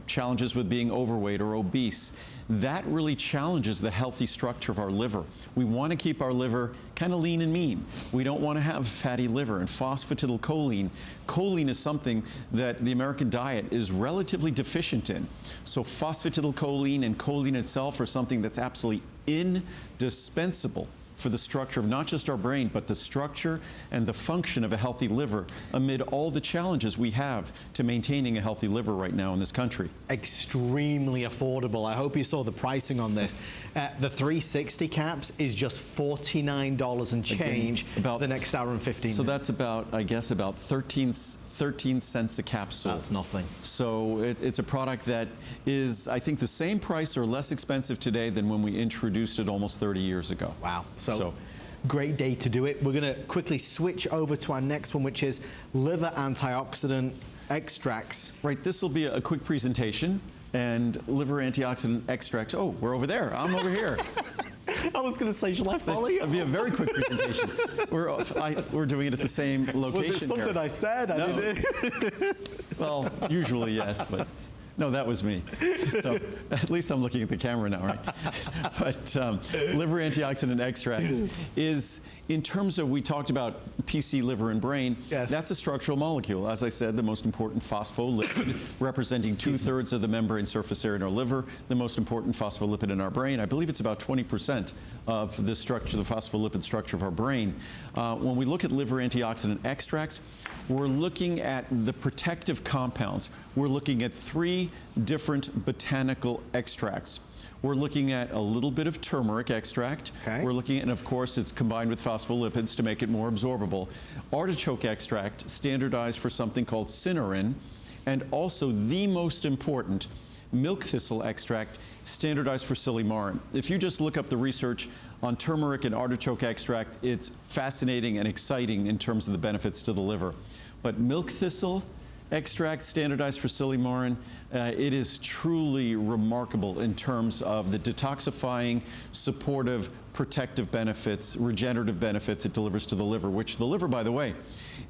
challenges with being overweight or obese, that really challenges the healthy structure of our liver. We want to keep our liver kind of lean and mean. We don't want to have fatty liver. And phosphatidylcholine, choline is something that the American diet is relatively deficient in. So phosphatidylcholine and choline itself are something that's absolutely indispensable for the structure of not just our brain, but the structure and the function of a healthy liver amid all the challenges we have to maintaining a healthy liver right now in this country. Extremely affordable. I hope you saw the pricing on this. The 360 caps is just $49 and change about the next hour and 15 minutes. So that's about, I guess, about 13 cents a capsule. That's nothing. So it's a product that is, I think, the same price or less expensive today than when we introduced it almost 30 years ago. Wow. So great day to do it. We're going to quickly switch over to our next one, which is liver antioxidant extracts. Right, this will be a quick presentation. And liver antioxidant extracts. Oh, we're over there. I'm over here. I was going to say, shall I follow you? It'll be a very quick presentation. We're doing it at the same location. Was it something here. I said? No. I didn't. Well, usually yes, but no, that was me. So at least I'm looking at the camera now, right? But liver antioxidant extracts is, in terms of, we talked about PC, liver, and brain. Yes. That's a structural molecule. As I said, the most important phospholipid, representing 2/3 of the membrane surface area in our liver, the most important phospholipid in our brain. I believe it's about 20% of the structure, the phospholipid structure of our brain. When we look at liver antioxidant extracts, we're looking at the protective compounds. We're looking at 3 different botanical extracts. We're looking at a little bit of turmeric extract. Okay. We're looking at, and of course, it's combined with phospholipids to make it more absorbable. Artichoke extract, standardized for something called cynarin, and also the most important, milk thistle extract, standardized for silymarin. If you just look up the research on turmeric and artichoke extract, it's fascinating and exciting in terms of the benefits to the liver. But milk thistle extract, standardized for silymarin, it is truly remarkable in terms of the detoxifying, supportive, protective benefits, regenerative benefits it delivers to the liver, which the liver, by the way,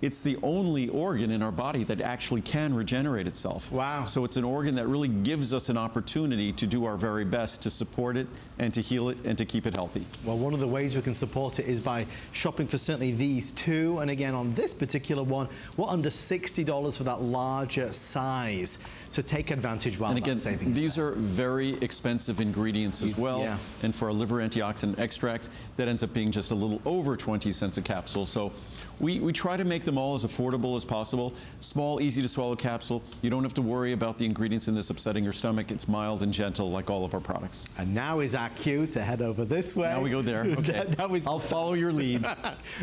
it's the only organ in our body that actually can regenerate itself. Wow. So it's an organ that really gives us an opportunity to do our very best to support it and to heal it and to keep it healthy. Well, one of the ways we can support it is by shopping for certainly these 2. And again, on this particular one, we're under $60 for that larger size. So take advantage while and again, that savings these there. are very expensive ingredients as well. Yeah. And for our liver antioxidant extracts, that ends up being just a little over 20 cents a capsule. So we try to make them all as affordable as possible. Small, easy to swallow capsule. You don't have to worry about the ingredients in this upsetting your stomach. It's mild and gentle like all of our products. And now is our cue to head over this way. Now we go there. Okay. I'll follow your lead.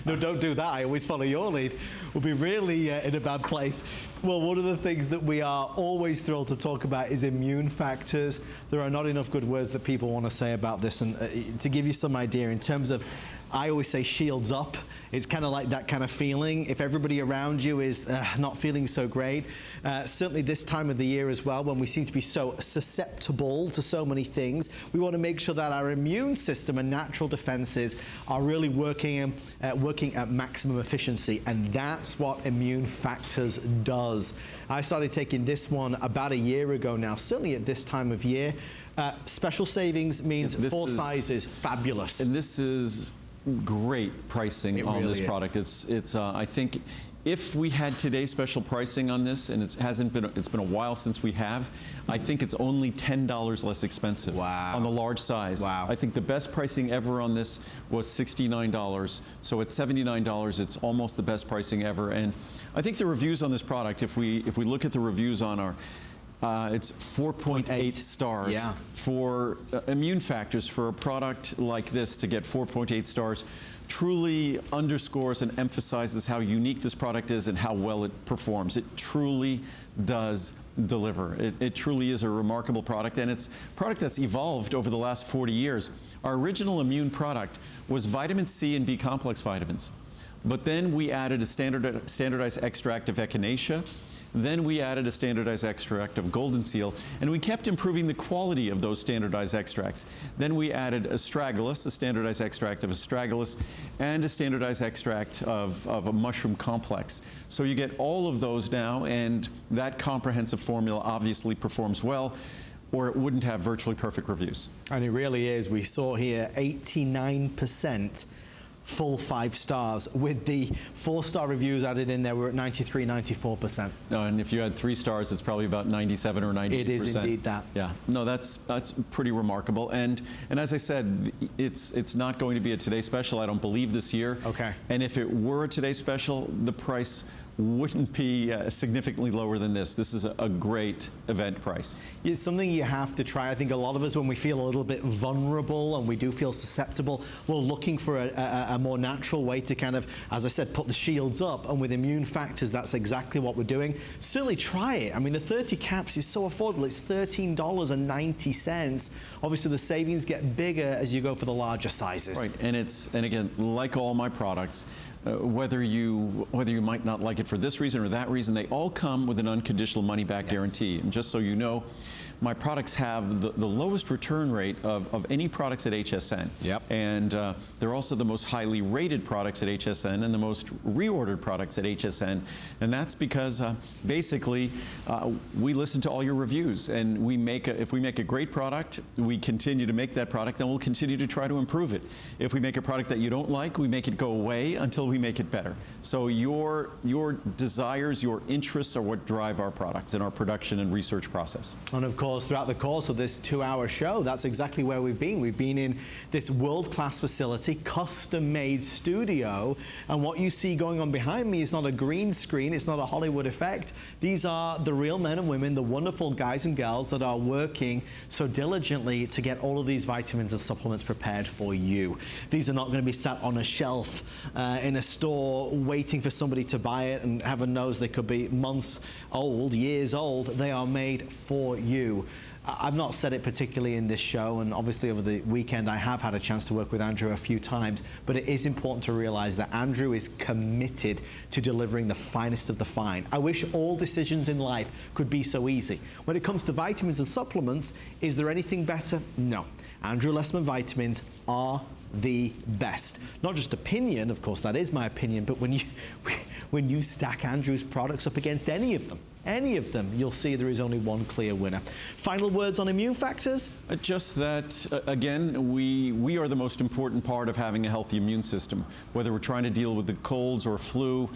No, don't do that. I always follow your lead. We'll be really in a bad place. Well, one of the things that we are always thrilled to talk about is immune factors. There are not enough good words that people want to say about this. And to give you some idea in terms of, I always say shields up. It's kind of like that kind of feeling. If everybody around you is not feeling so great, certainly this time of the year as well, when we seem to be so susceptible to so many things, we want to make sure that our immune system and natural defenses are really working at maximum efficiency. And that's what Immune Factors does. I started taking this one about a year ago now, certainly at this time of year. Special savings means four sizes, fabulous. And this is great pricing on this product. It's I think if we had today's special pricing on this, and it's been a while since we have, I think it's only $10 less expensive on the large size. Wow. I think the best pricing ever on this was $69. So at $79, it's almost the best pricing ever. And I think the reviews on this product, if we look at the reviews on our it's 4.8 stars. Yeah. For immune factors for a product like this to get 4.8 stars truly underscores and emphasizes how unique this product is and how well it performs. It truly does deliver. It truly is a remarkable product, and it's a product that's evolved over the last 40 years. Our original immune product was vitamin C and B complex vitamins, but then we added a standardized extract of echinacea. Then we added a standardized extract of golden seal, and we kept improving the quality of those standardized extracts. Then we added astragalus, a standardized extract of astragalus, and a standardized extract of a mushroom complex. So you get all of those now, and that comprehensive formula obviously performs well, or it wouldn't have virtually perfect reviews. And it really is. We saw here 89% full 5 stars. With the 4-star reviews added in there, we're at 93, 94%. No, and if you had 3 stars, it's probably about 97 or 98%. It is indeed that. Yeah. No, that's pretty remarkable. And as I said, it's not going to be a Today Special, I don't believe, this year. Okay. And if it were a Today Special, the price wouldn't be significantly lower than this. This is a great event price. It's something you have to try. I think a lot of us, when we feel a little bit vulnerable and we do feel susceptible, we're looking for a more natural way to kind of, as I said, put the shields up. And with Immune Factors, that's exactly what we're doing. Certainly try it. I mean, the 30 caps is so affordable. It's $13.90. Obviously, the savings get bigger as you go for the larger sizes. Right, and again, like all my products, whether you might not like it for this reason or that reason, they all come with an unconditional money-back guarantee. And just so you know, my products have the lowest return rate of any products at HSN. Yep. And they're also the most highly rated products at HSN and the most reordered products at HSN. And that's because basically we listen to all your reviews, and if we make a great product, we continue to make that product, and we'll continue to try to improve it. If we make a product that you don't like, we make it go away until we make it better. So your desires, your interests are what drive our products and our production and research process. And of course, throughout the course of this 2-hour show, that's exactly where we've been. We've been in this world-class facility, custom-made studio, and what you see going on behind me is not a green screen, it's not a Hollywood effect. These are the real men and women, the wonderful guys and girls that are working so diligently to get all of these vitamins and supplements prepared for you. These are not going to be sat on a shelf in a store waiting for somebody to buy it, and heaven knows they could be months old, years old. They are made for you. I've not said it particularly in this show, and obviously over the weekend I have had a chance to work with Andrew a few times, but it is important to realize that Andrew is committed to delivering the finest of the fine. I wish all decisions in life could be so easy. When it comes to vitamins and supplements, is there anything better? No. Andrew Lessman vitamins are the best. Not just opinion, of course that is my opinion, but when you stack Andrew's products up against any of them, you'll see there is only one clear winner. Final words on Immune Factors? Just that, again, we are the most important part of having a healthy immune system. Whether we're trying to deal with the colds or flu,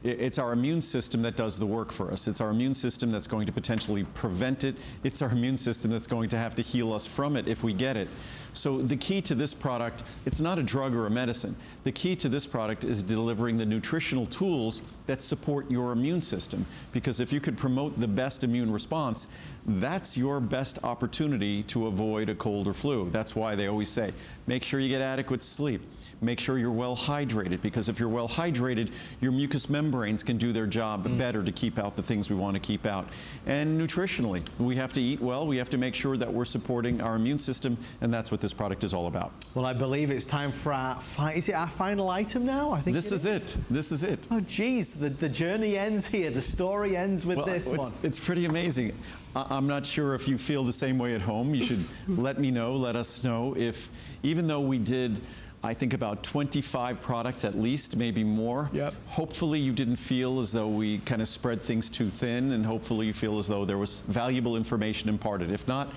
It's our immune system that does the work for us. It's our immune system that's going to potentially prevent it. It's our immune system that's going to have to heal us from it if we get it. So the key to this product, it's not a drug or a medicine. The key to this product is delivering the nutritional tools that support your immune system. Because if you could promote the best immune response, that's your best opportunity to avoid a cold or flu. That's why they always say, make sure you get adequate sleep. Make sure you're well hydrated, because if you're well hydrated, your mucous membranes can do their job better to keep out the things we want to keep out. And nutritionally, we have to eat well. We have to make sure that we're supporting our immune system, and that's what this product is all about. Well, I believe it's time for our, is it our final item now? I think this is it. This is it. Oh, geez, the journey ends here. The story ends with this one. It's pretty amazing. I'm not sure if you feel the same way at home. You should let me know, let us know if, even though we did, I think, about 25 products at least, maybe more. Yep. Hopefully you didn't feel as though we kind of spread things too thin, and hopefully you feel as though there was valuable information imparted. If not,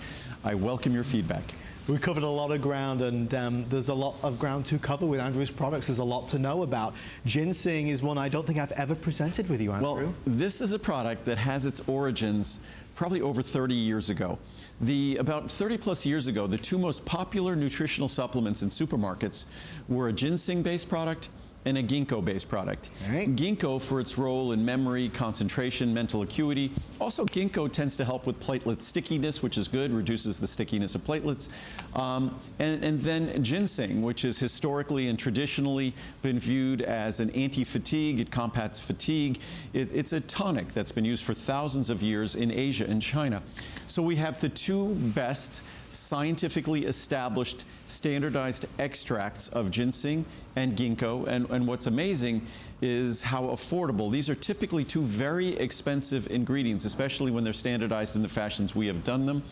I welcome your feedback. We covered a lot of ground, and there's a lot of ground to cover with Andrew's products. There's a lot to know about. Ginseng is one I don't think I've ever presented with you, Andrew. Well, this is a product that has its origins probably over 30 years ago. About 30 plus years ago, the two most popular nutritional supplements in supermarkets were a ginseng-based product and a Ginkgo-based product. Right. Ginkgo for its role in memory, concentration, mental acuity. Also, Ginkgo tends to help with platelet stickiness, which is good, reduces the stickiness of platelets. And then ginseng, which has historically and traditionally been viewed as an anti-fatigue. It combats fatigue. It's a tonic that's been used for thousands of years in Asia and China. So we have the two best scientifically established standardized extracts of ginseng and ginkgo, and what's amazing is how affordable. These are typically two very expensive ingredients, especially when they're standardized in the fashions we have done them,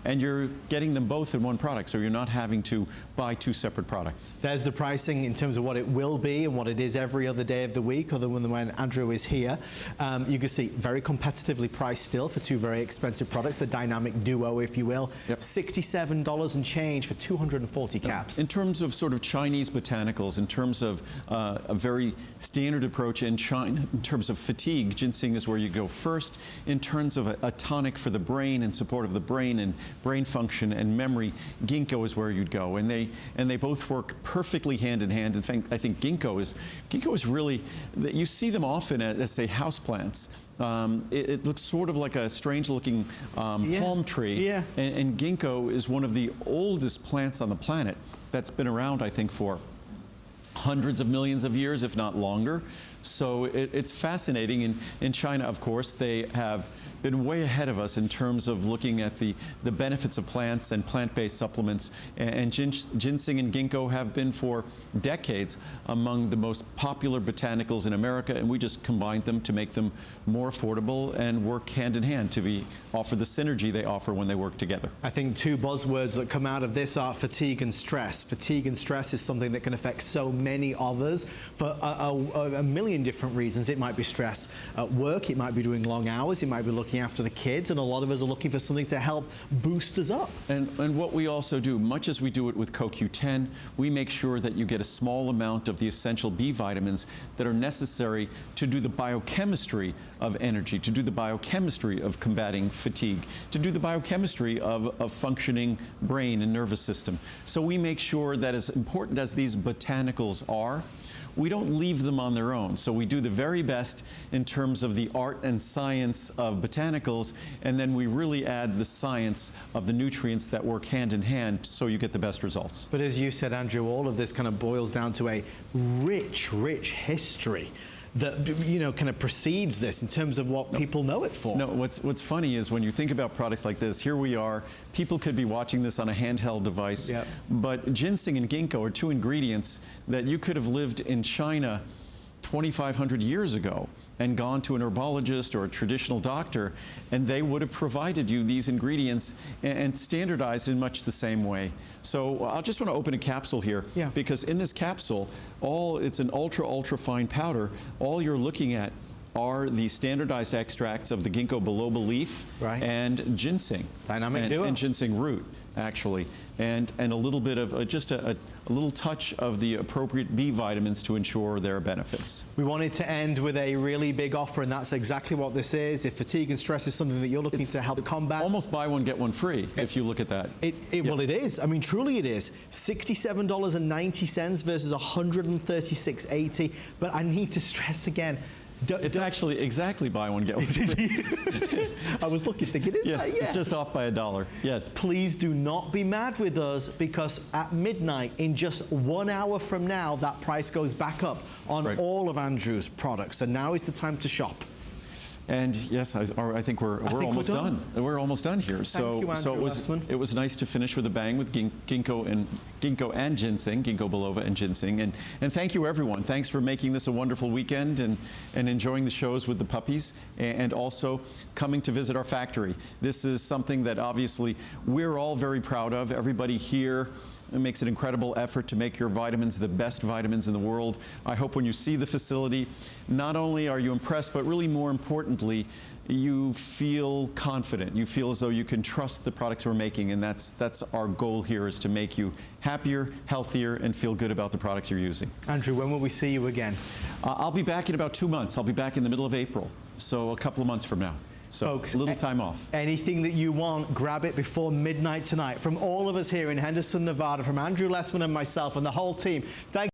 and you're getting them both in one product, so you're not having to buy two separate products. There's the pricing in terms of what it will be and what it is every other day of the week, other than when Andrew is here. You can see very competitively priced still for two very expensive products, the dynamic duo, if you will. Yep. $67 and change for 240 caps. In terms of sort of Chinese botanicals, in terms of a very standard approach in China, in terms of fatigue, ginseng is where you go first. In terms of a tonic for the brain and support of the brain and brain function and memory, ginkgo is where you'd go. And they both work perfectly hand in hand. In fact, I think ginkgo is really, you see them often as, say, houseplants. It looks sort of like a strange-looking palm tree, Yeah. and ginkgo is one of the oldest plants on the planet that's been around, I think, for hundreds of millions of years, if not longer. So it's fascinating. In China, of course, they have been way ahead of us in terms of looking at the benefits of plants and plant-based supplements. And ginseng and ginkgo have been for decades among the most popular botanicals in America, and we just combined them to make them more affordable and work hand in hand to offer the synergy they offer when they work together. I think two buzzwords that come out of this are fatigue and stress. Fatigue and stress is something that can affect so many of us for a million different reasons. It might be stress at work, it might be doing long hours, it might be looking after the kids, and a lot of us are looking for something to help boost us up. And what we also do, much as we do it with CoQ10, we make sure that you get a small amount of the essential B vitamins that are necessary to do the biochemistry of energy, to do the biochemistry of combating fatigue, to do the biochemistry of functioning brain and nervous system. So we make sure that, as important as these botanicals are, we don't leave them on their own. So we do the very best in terms of the art and science of botanicals, and then we really add the science of the nutrients that work hand in hand so you get the best results. But as you said, Andrew, all of this kind of boils down to a rich, rich history that, you know, kind of precedes this in terms of what people know it for. No, what's funny is when you think about products like this, here we are, people could be watching this on a handheld device, Yep. but ginseng and ginkgo are two ingredients that you could have lived in China 2,500 years ago and gone to an herbologist or a traditional doctor, and they would have provided you these ingredients and standardized in much the same way. So I just want to open a capsule here, Yeah. because in this capsule, it's an ultra fine powder. All you're looking at are the standardized extracts of the ginkgo biloba leaf, Right. and ginseng. Dynamic duo. And ginseng root, actually. And a little bit of just a a little touch of the appropriate B vitamins to ensure their benefits. We wanted to end with a really big offer, and that's exactly what this is. If fatigue and stress is something that you're looking to help combat, almost buy one, get one free, if you look at that. Well, it is. I mean, truly it is. $67.90 versus $136.80. But I need to stress again, it's actually exactly buy one, get one free. I was looking, thinking, is that? Yeah. It's just off by $1. Yes. Please do not be mad with us, because at midnight, in just 1 hour from now, that price goes back up on all of Andrew's products. So now is the time to shop. And yes, I think we're almost done. We're almost done here. Thank you, Andrew Lessman. It was nice to finish with a bang with Ginkgo and ginseng, Ginkgo biloba and ginseng. And thank you, everyone. Thanks for making this a wonderful weekend and enjoying the shows with the puppies, and also coming to visit our factory. This is something that obviously we're all very proud of. Everybody here makes an incredible effort to make your vitamins the best vitamins in the world. I hope when you see the facility, not only are you impressed, but really more importantly, you feel confident. You feel as though you can trust the products we're making, and that's our goal here, is to make you happier, healthier, and feel good about the products you're using. Andrew, when will we see you again? I'll be back in about 2 months. I'll be back in the middle of April, so a couple of months from now. So, folks, a little time off. Anything that you want, grab it before midnight tonight. From all of us here in Henderson, Nevada, from Andrew Lessman and myself and the whole team, thank you.